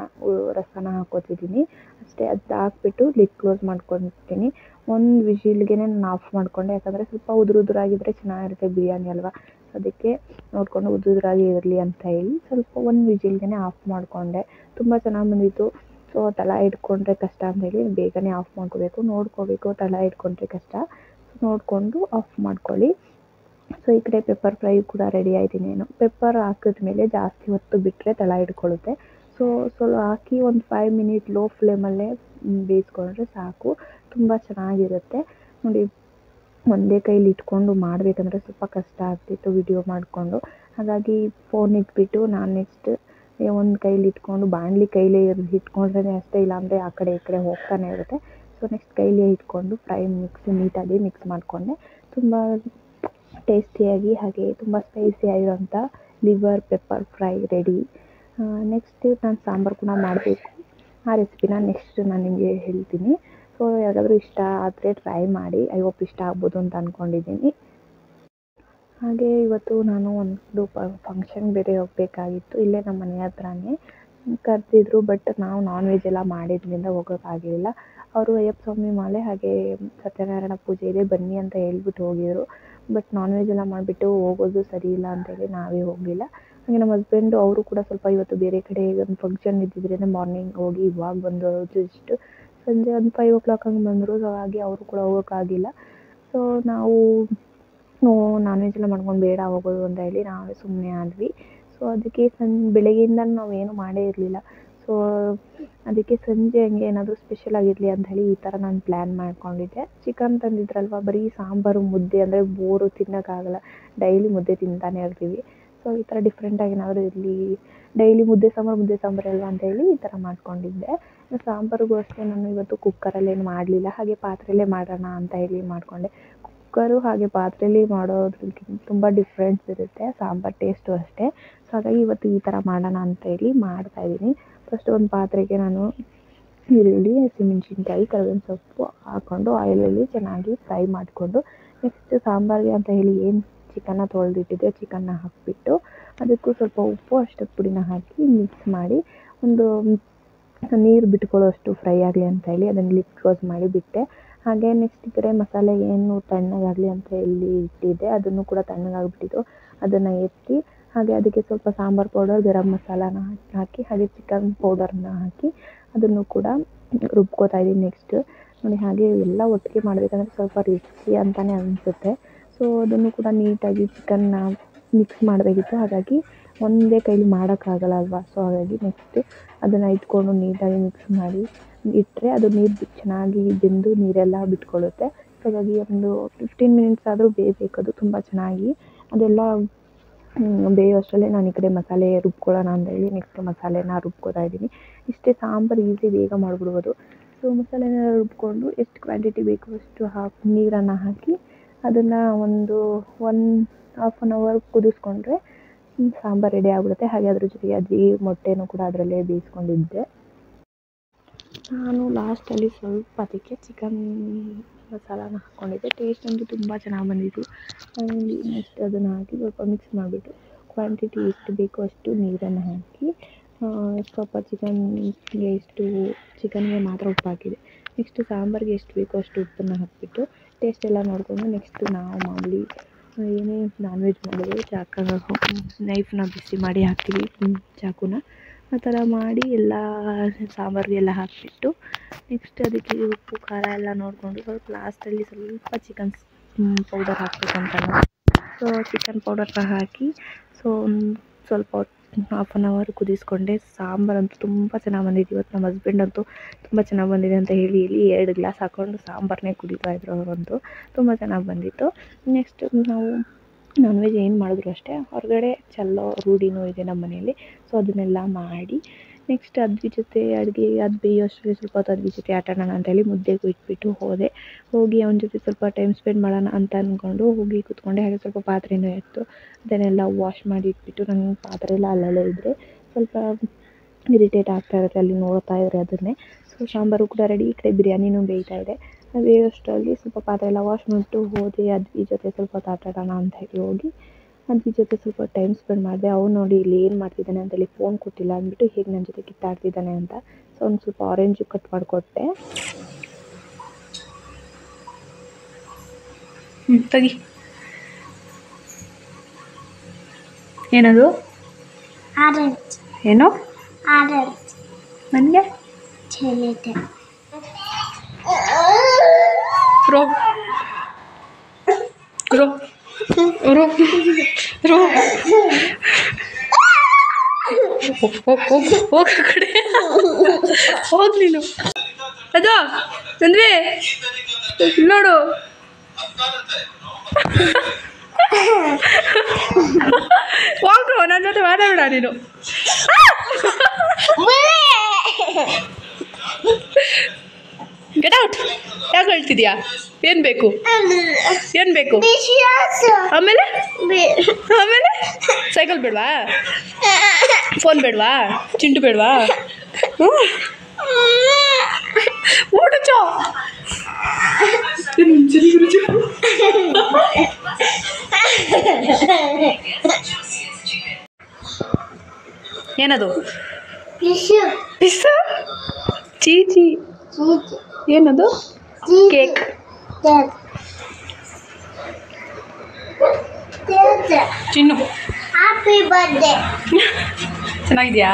ರಸನ ಹಾಕ್ಕೋತಿದ್ದೀನಿ ಅಷ್ಟೇ. ಅದು ಹಾಕ್ಬಿಟ್ಟು ಲಿಡ್ ಕ್ಲೋಸ್ ಮಾಡ್ಕೊತೀನಿ. 1 ವಿಷಿಲ್ಗೆ ನಾನು ಆಫ್ ಮಾಡಿಕೊಂಡೆ, ಯಾಕಂದರೆ ಸ್ವಲ್ಪ ಉದುರಾಗಿದ್ದರೆ ಚೆನ್ನಾಗಿರುತ್ತೆ ಬಿರಿಯಾನಿ ಅಲ್ವಾ. ಅದಕ್ಕೆ ನೋಡಿಕೊಂಡು ಉದುರಾಗಿ ಇರಲಿ ಅಂತ ಹೇಳಿ ಸ್ವಲ್ಪ 1 ವಿಷಿಲ್ಗೆ ಆಫ್ ಮಾಡಿಕೊಂಡೆ. ತುಂಬ ಚೆನ್ನಾಗಿ ಬಂದಿತ್ತು. ಸೊ ತಳ ಇಟ್ಕೊಂಡ್ರೆ ಕಷ್ಟ ಅಂತೇಳಿ ಬೇಗನೆ ಆಫ್ ಮಾಡ್ಕೋಬೇಕು, ನೋಡ್ಕೋಬೇಕು, ತಳ ಇಟ್ಕೊಂಡ್ರೆ ಕಷ್ಟ, ನೋಡಿಕೊಂಡು ಆಫ್ ಮಾಡ್ಕೊಳ್ಳಿ. ಸೊ ಈ ಕಡೆ ಪೆಪ್ಪರ್ ಫ್ರೈ ಕೂಡ ರೆಡಿ ಆಯ್ತು. ಇನ್ನೇನು ಪೆಪ್ಪರ್ ಹಾಕಿದ್ಮೇಲೆ ಜಾಸ್ತಿ ಹೊತ್ತು ಬಿಟ್ಟರೆ ತಳ ಹಿಡ್ಕೊಳ್ಳುತ್ತೆ. ಸೊ ಸೊ ಸ್ವಲ್ಪ ಹಾಕಿ ಒಂದು 5 ಮಿನಿಟ್ ಲೋ ಫ್ಲೇಮಲ್ಲೇ ಬೇಯಿಸ್ಕೊಂಡ್ರೆ ಸಾಕು, ತುಂಬ ಚೆನ್ನಾಗಿರುತ್ತೆ. ನೋಡಿ, ಒಂದೇ ಕೈಲಿ ಇಟ್ಕೊಂಡು ಮಾಡಬೇಕಂದ್ರೆ ಸ್ವಲ್ಪ ಕಷ್ಟ ಆಗ್ತಿತ್ತು ವಿಡಿಯೋ ಮಾಡಿಕೊಂಡು. ಹಾಗಾಗಿ ಫೋನ್ ಇಟ್ಬಿಟ್ಟು ನಾನು ನೆಕ್ಸ್ಟ್ ಒಂದು ಕೈಲಿ ಇಟ್ಕೊಂಡು ಬಾಣಲಿ ಕೈಲೇ ಇಟ್ಕೊಂಡ್ರೆ ಅಷ್ಟೇ, ಇಲ್ಲಾಂದರೆ ಆ ಕಡೆ ಈ ಕಡೆ ಹೋಗ್ತಾನೆ ಇರುತ್ತೆ. ಸೊ ನೆಕ್ಸ್ಟ್ ಕೈಲೇ ಇಟ್ಕೊಂಡು ನೀಟಾಗಿ ಮಿಕ್ಸ್ ಮಾಡಿಕೊಂಡೆ. ತುಂಬ ಟೇಸ್ಟಿಯಾಗಿ ಹಾಗೆ ತುಂಬ ಸ್ಪೈಸಿಯಾಗಿರೋಂಥ liver pepper fry ready. Next ನಾನು ಸಾಂಬಾರು ಕೂಡ ಮಾಡಬೇಕು. ಆ ರೆಸಿಪಿನ ನೆಕ್ಸ್ಟ್ ನಾನು ನಿಮಗೆ ಹೇಳ್ತೀನಿ. ಸೊ ಯಾರಾದರೂ ಇಷ್ಟ ಆದರೆ ಟ್ರೈ ಮಾಡಿ. ಐ ಹೋಪ್ ಇಷ್ಟ ಆಗ್ಬೋದು ಅಂತ ಅಂದ್ಕೊಂಡಿದ್ದೀನಿ. ಹಾಗೆ ಇವತ್ತು ನಾನು ಒಂದು ಫಂಕ್ಷನ್ ಬೇರೆ ಹೋಗಬೇಕಾಗಿತ್ತು. ಇಲ್ಲೇ ನಮ್ಮ ಮನೆ ಹತ್ರನೇ ಕರೆದಿದ್ರು, ಬಟ್ ನಾವು ನಾನ್ ವೆಜ್ ಎಲ್ಲ ಮಾಡಿದ್ರಿಂದ ಹೋಗೋಕ್ಕಾಗಲಿಲ್ಲ. ಅವರು ಅಯ್ಯಪ್ಪ ಸ್ವಾಮಿ ಮಾಲೆ ಹಾಗೆ ಸತ್ಯನಾರಾಯಣ ಪೂಜೆ ಇದೆ ಬನ್ನಿ ಅಂತ ಹೇಳ್ಬಿಟ್ಟು ಹೋಗಿದ್ರು. ಬಟ್ ನಾನ್ ವೆಜ್ ಎಲ್ಲ ಮಾಡಿಬಿಟ್ಟು ಹೋಗೋದು ಸರಿ ಇಲ್ಲ ಅಂತೇಳಿ ನಾವೇ ಹೋಗಲಿಲ್ಲ. ಹಾಗೆ ನಮ್ಮ ಹಸ್ಬೆಂಡು ಅವರು ಕೂಡ ಸ್ವಲ್ಪ ಇವತ್ತು ಬೇರೆ ಕಡೆ ಒಂದು ಫಂಕ್ಷನ್ ಇದ್ದಿದ್ದರಿಂದ ಮಾರ್ನಿಂಗ್ ಹೋಗಿ ಇವಾಗ ಬಂದರು. ಜಸ್ಟ್ ಸಂಜೆ ಒಂದು 5 o'clock ಹಂಗೆ ಬಂದರು. ಸೊ ಹಾಗೆ ಅವರು ಕೂಡ ಹೋಗೋಕ್ಕಾಗಿಲ್ಲ. ಸೊ ನಾವು ನಾನ್ ವೆಜ್ ಎಲ್ಲ ಮಾಡ್ಕೊಂಡು ಬೇಡ ಹೋಗೋದು ಅಂತ ಹೇಳಿ ನಾವೇ ಸುಮ್ಮನೆ ಆದ್ವಿ. ಸೊ ಅದಕ್ಕೆ ಬೆಳಗ್ಗೆಯಿಂದ ನಾವು ಏನೂ ಮಾಡೇ ಇರಲಿಲ್ಲ. ಸೊ ಅದಕ್ಕೆ ಸಂಜೆ ಹಂಗೆ ಏನಾದರೂ ಸ್ಪೆಷಲ್ ಆಗಿರಲಿ ಅಂತ ಹೇಳಿ ಈ ಥರ ನಾನು ಪ್ಲ್ಯಾನ್ ಮಾಡ್ಕೊಂಡಿದ್ದೆ. ಚಿಕನ್ ತಂದಿದ್ರಲ್ವ, ಬರೀ ಸಾಂಬಾರು ಮುದ್ದೆ ಅಂದರೆ ಬೋರು, ತಿನ್ನೋಕ್ಕಾಗಲ್ಲ. ಡೈಲಿ ಮುದ್ದೆ ತಿಂತಾನೆ ಇರ್ತೀವಿ. ಸೊ ಈ ಥರ ಡಿಫ್ರೆಂಟಾಗಿ ಏನಾದರೂ ಇರಲಿ, ಡೈಲಿ ಮುದ್ದೆ ಸಾಂಬಾರು ಅಲ್ವಾ ಅಂತ ಹೇಳಿ ಈ ಥರ ಮಾಡ್ಕೊಂಡಿದ್ದೆ. ಸಾಂಬಾರಿಗೂ ಅಷ್ಟೇ ನಾನು ಇವತ್ತು ಕುಕ್ಕರಲ್ಲೇನು ಮಾಡಲಿಲ್ಲ, ಹಾಗೆ ಪಾತ್ರೆಯಲ್ಲೇ ಮಾಡೋಣ ಅಂತ ಹೇಳಿ ಮಾಡಿಕೊಂಡೆ. ಕುಕ್ಕರು ಹಾಗೆ ಪಾತ್ರೆಯಲ್ಲಿ ಮಾಡೋದ್ರಕ್ಕಿಂತ ತುಂಬ ಡಿಫ್ರೆನ್ಸ್ ಇರುತ್ತೆ ಸಾಂಬಾರು ಟೇಸ್ಟು ಅಷ್ಟೇ. ಸೊ ಹಾಗಾಗಿ ಇವತ್ತು ಈ ಥರ ಮಾಡೋಣ ಅಂತ ಹೇಳಿ ಮಾಡ್ತಾಯಿದ್ದೀನಿ. ಫಸ್ಟ್ ಒಂದು ಪಾತ್ರೆಗೆ ನಾನು ಈರುಳ್ಳಿ, ಹಸಿಮೆಣಸಿನ್ಕಾಯಿ, ಕರಿಬೇವಿನ ಸೊಪ್ಪು ಹಾಕ್ಕೊಂಡು ಆಯಿಲಲ್ಲಿ ಚೆನ್ನಾಗಿ ಫ್ರೈ ಮಾಡಿಕೊಂಡು, ನೆಕ್ಸ್ಟ್ ಸಾಂಬಾರಿಗೆ ಅಂತ ಹೇಳಿ ಏನು ಚಿಕನ್ನ ತೊಳೆದಿಟ್ಟಿದ್ದೆ ಚಿಕನ್ನ ಹಾಕಿಬಿಟ್ಟು ಅದಕ್ಕೂ ಸ್ವಲ್ಪ ಉಪ್ಪು, ಅಷ್ಟೇ ಪುಡಿನ ಹಾಕಿ ಮಿಕ್ಸ್ ಮಾಡಿ ಒಂದು ನೀರು ಬಿಟ್ಕೊಳ್ಳೋಷ್ಟು ಫ್ರೈ ಆಗಲಿ ಅಂತ ಹೇಳಿ ಅದನ್ನು ಲಿಡ್ ಕ್ಲೋಸ್ ಮಾಡಿ ಬಿಟ್ಟೆ. ಹಾಗೆ ನೆಕ್ಸ್ಟ್ ಈ ಕಡೆ ಮಸಾಲೆ ಏನು ತಣ್ಣಗಾಗಲಿ ಅಂತ ಹೇಳಿ ಇಟ್ಟಿದ್ದೆ, ಅದನ್ನು ಕೂಡ ತಣ್ಣಗಾಗಿಬಿಟ್ಟಿದ್ದು. ಅದನ್ನು ಎತ್ತಿ ಹಾಗೆ ಅದಕ್ಕೆ ಸ್ವಲ್ಪ ಸಾಂಬಾರು ಪೌಡರ್, ಗರಂ ಮಸಾಲಾನ ಹಾಕಿ ಹಾಗೆ ಚಿಕನ್ ಪೌಡರ್ನ ಹಾಕಿ ಅದನ್ನು ಕೂಡ ರುಬ್ಕೋತಾ ಇದ್ದೀನಿ. ನೆಕ್ಸ್ಟ್ ನೋಡಿ, ಹಾಗೆ ಎಲ್ಲ ಒಟ್ಟಿಗೆ ಮಾಡಬೇಕಂದ್ರೆ ಸ್ವಲ್ಪ ರಿಸ್ಕಿ ಅಂತಲೇ ಅನಿಸುತ್ತೆ. ಸೊ ಅದನ್ನು ಕೂಡ ನೀಟಾಗಿ ಚಿಕನ್ನ ಮಿಕ್ಸ್ ಮಾಡಬೇಕಿತ್ತು. ಹಾಗಾಗಿ ಒಂದೇ ಕೈಲಿ ಮಾಡೋಕ್ಕಾಗಲ್ಲ ಅಲ್ವಾ. ಸೊ ಹಾಗಾಗಿ ನೆಕ್ಸ್ಟ್ ಅದನ್ನು ಇಟ್ಕೊಂಡು ನೀಟಾಗಿ ಮಿಕ್ಸ್ ಮಾಡಿ ಇಟ್ಟರೆ ಅದು ನೀರು ಚೆನ್ನಾಗಿ ಬೆಂದು ನೀರೆಲ್ಲ ಬಿಟ್ಕೊಳ್ಳುತ್ತೆ. ಸೊ ಹಾಗಾಗಿ ಒಂದು 15 ಮಿನಿಟ್ಸ್ ಆದರೂ ಬೇಯಬೇಕದು ತುಂಬ ಚೆನ್ನಾಗಿ. ಅದೆಲ್ಲ ಬೇಯೋಷ್ಟರಲ್ಲೇ ನಾನು ಈ ಕಡೆ ಮಸಾಲೆ ರುಬ್ಕೊಳ್ಳೋಣ ಅಂತೇಳಿ ನೆಕ್ಸ್ಟ್ ಮಸಾಲೆನ ರುಬ್ಕೋತಾ ಇದ್ದೀನಿ. ಇಷ್ಟೇ, ಸಾಂಬಾರು ಈಸಿ, ಬೇಗ ಮಾಡಿಬಿಡ್ಬೋದು. ಸೊ ಮಸಾಲೆನ ರುಬ್ಕೊಂಡು ಎಷ್ಟು ಕ್ವಾಂಟಿಟಿ ಬೇಕು ಅಷ್ಟು ನೀರನ್ನು ಹಾಕಿ ಅದನ್ನು ಒಂದು 1.5 hour ಕುದಿಸ್ಕೊಂಡ್ರೆ ಸಾಂಬಾರು ರೆಡಿ ಆಗಿಬಿಡುತ್ತೆ. ಹಾಗೆ ಅದ್ರ ಜೊತೆಗೆ ಮೊಟ್ಟೆನೂ ಕೂಡ ಅದರಲ್ಲೇ ಬೇಯಿಸ್ಕೊಂಡಿದ್ದೆ. ನಾನು ಲಾಸ್ಟಲ್ಲಿ ಸ್ವಲ್ಪ ಅದಕ್ಕೆ ಚಿಕನ್ ಮಸಾಲಾನ ಹಾಕ್ಕೊಂಡಿದ್ದೆ. ಟೇಸ್ಟ್ ಅಂತೂ ತುಂಬ ಚೆನ್ನಾಗಿ ಬಂದಿತ್ತು. ನೆಕ್ಸ್ಟ್ ಅದನ್ನು ಹಾಕಿ ಸ್ವಲ್ಪ ಮಿಕ್ಸ್ ಮಾಡಿಬಿಟ್ಟು ಕ್ವಾಂಟಿಟಿ ಎಷ್ಟು ಬೇಕೋ ಅಷ್ಟು ನೀರನ್ನು ಹಾಕಿ ಸ್ವಲ್ಪ ಚಿಕನ್ಗೆ ಮಾತ್ರ ಉಪ್ಪು ಹಾಕಿದೆ. ನೆಕ್ಸ್ಟ್ ಸಾಂಬಾರಿಗೆ ಎಷ್ಟು ಬೇಕೋ ಅಷ್ಟು ಉಪ್ಪನ್ನು ಹಾಕಿಬಿಟ್ಟು ಟೇಸ್ಟ್ ಎಲ್ಲ ನೋಡಿಕೊಂಡು ನೆಕ್ಸ್ಟ್ ನಾವು ಮಾಮೂಲಿ ಏನೇ ನಾನ್ ವೆಜ್ ಮಾಡಿದ್ರು ನೈಫ್ನ ಬಿಸಿ ಮಾಡಿ ಹಾಕ್ತೀವಿ, ಚಾಕುನ ಆ ಥರ ಮಾಡಿ ಎಲ್ಲ ಸಾಂಬಾರಿಗೆಲ್ಲ ಹಾಕಿಬಿಟ್ಟು ನೆಕ್ಸ್ಟ್ ಅದಕ್ಕೆ ಉಪ್ಪು ಖಾರ ಎಲ್ಲ ನೋಡಿಕೊಂಡು ಸ್ವಲ್ಪ ಲಾಸ್ಟಲ್ಲಿ ಸ್ವಲ್ಪ ಚಿಕನ್ ಪೌಡರ್ ಹಾಕಬೇಕು ಅಂತ. ಸೊ ಚಿಕನ್ ಪೌಡರ್ನ ಹಾಕಿ ಸೊ ಸ್ವಲ್ಪ 1/2 hour ಕುದಿಸ್ಕೊಂಡೆ. ಸಾಂಬಾರಂತೂ ತುಂಬ ಚೆನ್ನಾಗಿ ಬಂದಿತ್ತು. ಇವತ್ತು ನಮ್ಮ ಹಸ್ಬೆಂಡ್ ಅಂತೂ ತುಂಬ ಚೆನ್ನಾಗಿ ಬಂದಿದೆ ಅಂತ ಹೇಳಿ 2 ಗ್ಲಾಸ್ ಹಾಕ್ಕೊಂಡು ಸಾಂಬಾರನ್ನೇ ಕುಡಿತಾಯಿದ್ರು. ಅವರಂತೂ ತುಂಬ ಚೆನ್ನಾಗಿ ಬಂದಿತ್ತು. ನೆಕ್ಸ್ಟ್ ನಾವು ನಾನ್ ವೆಜ್ ಏನು ಮಾಡಿದ್ರು ಅಷ್ಟೇ ಹೊರಗಡೆ ಚೆಲ್ಲೋ ರೂಢಿನೂ ಇದೆ ನಮ್ಮ ಮನೆಯಲ್ಲಿ. ಸೊ ಅದನ್ನೆಲ್ಲ ಮಾಡಿ ನೆಕ್ಸ್ಟ್ ಅದ್ರ ಜೊತೆ ಅಡುಗೆ ಅದು ಬೇಯೋಷ್ಟರಲ್ಲಿ ಸ್ವಲ್ಪ ಹೊತ್ತು ಅದ್ರ ಜೊತೆ ಆಟ ಆಡೋಣ ಅಂತೇಳಿ ಮುದ್ದೆಗೂ ಇಟ್ಬಿಟ್ಟು ಹೋಗಿ ಅವನ ಜೊತೆ ಸ್ವಲ್ಪ ಟೈಮ್ ಸ್ಪೆಂಡ್ ಮಾಡೋಣ ಅಂತ ಅಂದ್ಕೊಂಡು ಹೋಗಿ ಕೂತ್ಕೊಂಡೆ. ಹಾಗೆ ಸ್ವಲ್ಪ ಪಾತ್ರೆನೂ ಇತ್ತು, ಅದನ್ನೆಲ್ಲ ವಾಶ್ ಮಾಡಿ ಇಟ್ಬಿಟ್ಟು ನಂಗೆ ಪಾತ್ರೆ ಎಲ್ಲ ಅಲ್ಲಲ್ಲೇ ಇದ್ದರೆ ಸ್ವಲ್ಪ ಇರಿಟೇಟ್ ಆಗ್ತಾ ಇರುತ್ತೆ ಅಲ್ಲಿ ನೋಡ್ತಾ ಇದ್ರೆ ಅದನ್ನೇ. ಸೊ ಸಾಂಬಾರು ಕೂಡ ರೆಡಿ, ಈ ಕಡೆ ಬಿರಿಯಾನಿನೂ ಬೇಯ್ತಾ ಇದೆ. ಬೇಯೋಷ್ಟರಲ್ಲಿ ಸ್ವಲ್ಪ ಪಾತ್ರೆ ಎಲ್ಲ ವಾಶ್ ಮಾಡಿಬಿಟ್ಟು ಹೋದೆ ಅದ್ವಿ ಜೊತೆ ಸ್ವಲ್ಪ ಹೊತ್ತು ಆಟ ಆಡೋಣ ಅಂತ ಹೇಳಿ ಹೋಗಿ ಅದ್ವಿ ಜೊತೆ ಸ್ವಲ್ಪ ಟೈಮ್ ಸ್ಪೆಂಡ್ ಮಾಡಿದೆ. ಅವ್ನು ನೋಡಿ ಇಲ್ಲಿ ಏನು ಮಾಡ್ತಿದ್ದಾನೆ ಅಂತೇಳಿ ಫೋನ್ ಕೊಟ್ಟಿಲ್ಲ ಅಂದ್ಬಿಟ್ಟು ಹೇಗೆ ನನ್ನ ಜೊತೆ ಕಿತ್ತಾಡ್ತಿದ್ದಾನೆ ಅಂತ. ಸೊ ಅವ್ನು ಸ್ವಲ್ಪ ಆರೆಂಜು ಕಟ್ ಮಾಡಿಕೊಟ್ಟೆ. ತೆಗಿ. ಏನದು? ಏನು ನನಗೆ ರೋ ರೋ ರೋ ರೋ ಹೋಗ ಕಡೆ ಹೋಗ್ ನೀನು ಅದು ಅಂದ್ರೆ ನೋಡು ಹೋಗು ನನ್ನ ಜೊತೆ ಮಾತಾಡ ನೀನು ಗೆಟ್ ಔಟ್ ಯಾಕೆ ಹೇಳ್ತಿದ್ಯಾ ಏನು ಬೇಕು ಆಮೇಲೆ ಆಮೇಲೆ ಸೈಕಲ್ ಬೇಡವಾ ಫೋನ್ ಬೇಡವಾ ಚಿಂಟು ಬೇಡವಾ ಓಡಚೋ ಏನದು ಪಿಸ್ಸ ಚೀಚಿ ಏನದು ಕೇಕ್ ಚಿನ್ನು ಹ್ಯಾಪಿ ಬರ್ಡೇ ಚೆನ್ನಾಗಿದ್ಯಾ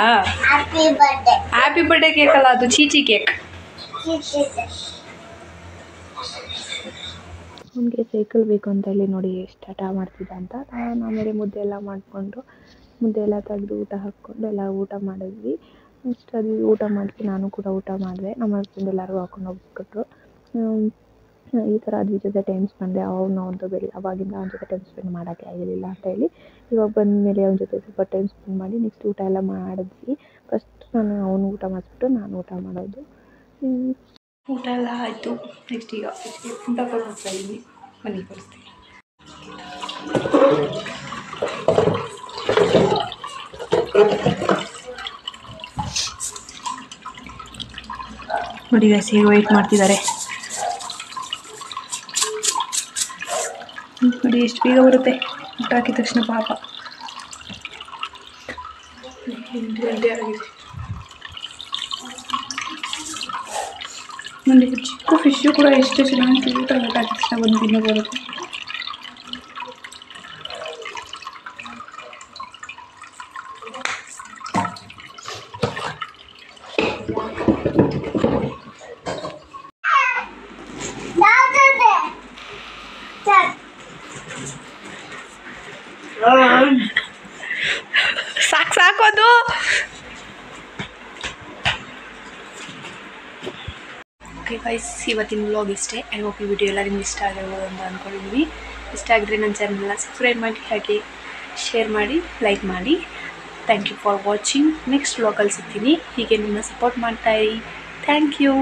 ಹ್ಯಾಪಿ ಬರ್ಡೇ ಕೇಕ್ ಅಲ್ಲ ಅದು ಚೀಚಿ ಕೇಕ್ ಅವನಿಗೆ ಸೈಕಲ್ ಬೇಕು ಅಂತ ಹೇಳಿ ನೋಡಿ ಎಷ್ಟು ಹಠ ಮಾಡ್ತಿದ್ದ ಅಂತ ನಾನು ಆಮೇಲೆ ಮುದ್ದೆ ಎಲ್ಲ ಮಾಡಿಕೊಂಡು ಮುದ್ದೆ ಎಲ್ಲ ತೆಗೆದು ಊಟ ಹಾಕ್ಕೊಂಡು ಎಲ್ಲ ಊಟ ಮಾಡಿದ್ವಿ. ನೆಕ್ಸ್ಟ್ ಅದು ಊಟ ಮಾಡಿಸಿ ನಾನು ಕೂಡ ಊಟ ಮಾಡಿದೆ. ನಮ್ಮ ಹಸ್ಬೆಂಡ್ ಎಲ್ಲರಿಗೂ ಹಾಕೊಂಡು ಹೋಗ್ಬಿಟ್ರು. ಈ ಥರ ಅದ್ರ ಜೊತೆ ಟೈಮ್ ಸ್ಪೆಂಡ್ ಅವನು ಬೆಳಿ ಅವಾಗಿಂದ ಅವನ ಜೊತೆ ಟೈಮ್ ಸ್ಪೆಂಡ್ ಮಾಡೋಕ್ಕೆ ಆಗಿರಲಿಲ್ಲ ಅಂತ ಹೇಳಿ ಇವಾಗ ಬಂದ ಮೇಲೆ ಅವನ ಜೊತೆ ಸ್ವಲ್ಪ ಟೈಮ್ ಸ್ಪೆಂಡ್ ಮಾಡಿ ನೆಕ್ಸ್ಟ್ ಊಟ ಎಲ್ಲ ಮಾಡಿದ್ವಿ. ಫಸ್ಟ್ ನಾನು ಅವನು ಊಟ ಮಾಡಿಸ್ಬಿಟ್ಟು ನಾನು ಊಟ ಮಾಡೋದು. ಊಟ ಎಲ್ಲ ಆಯಿತು. ನೆಕ್ಸ್ಟ್ ಈಗ ಊಟ ಕೊಡ್ತಾ ಇದ್ದೀನಿ, ಮನೆಗೆ ಕಳಿಸ್ತೀನಿ. ನೋಡಿ ಗೈಸ್ ಹೇಗೆ ವೆಯ್ಟ್ ಮಾಡ್ತಿದ್ದಾರೆ ನೋಡಿ, ಎಷ್ಟು ಬೇಗ ಬರುತ್ತೆ ಊಟ ಹಾಕಿದ ತಕ್ಷಣ. ಪಾಪ 8 ಗಂಟೆ ಆಗಿದೆ. ನನಗೆ ಚಿಕ್ಕ ಫಿಶ್ಶು ಕೂಡ ಎಷ್ಟು ಚೆನ್ನಾಗಿ ಊಟ ಹಾಕಿದ ತಕ್ಷಣ ಬಂದು ತಿನ್ನೋ ಬರುತ್ತೆ. ಸಾಕೋದು ಓಕೆ ಗೈಸ್, ಇವತ್ತಿನ ವ್ಲಾಗ್ ಇಷ್ಟೇ. ಐ ಹೋಪ್ ಈ ವಿಡಿಯೋ ಎಲ್ಲ ನಿಮ್ಗೆ ಇಷ್ಟ ಆಗಿರ್ಬೋದು ಅಂತ ಅಂದ್ಕೊಂಡಿದ್ವಿ. ಇಷ್ಟ ಆಗಿದ್ರೆ ನನ್ನ ಚಾನಲ್ನ ಸಬ್ಸ್ಕ್ರೈಬ್ ಮಾಡಿ, ಹಾಗೆ ಶೇರ್ ಮಾಡಿ, ಲೈಕ್ ಮಾಡಿ. Thank you for watching. Next ವ್ಲಾಗಲ್ಲಿ ಸಿಗ್ತೀನಿ. ಹೀಗೆ ನಿಮ್ಮ ಸಪೋರ್ಟ್ ಮಾಡ್ತಾಯಿರಿ. Thank you.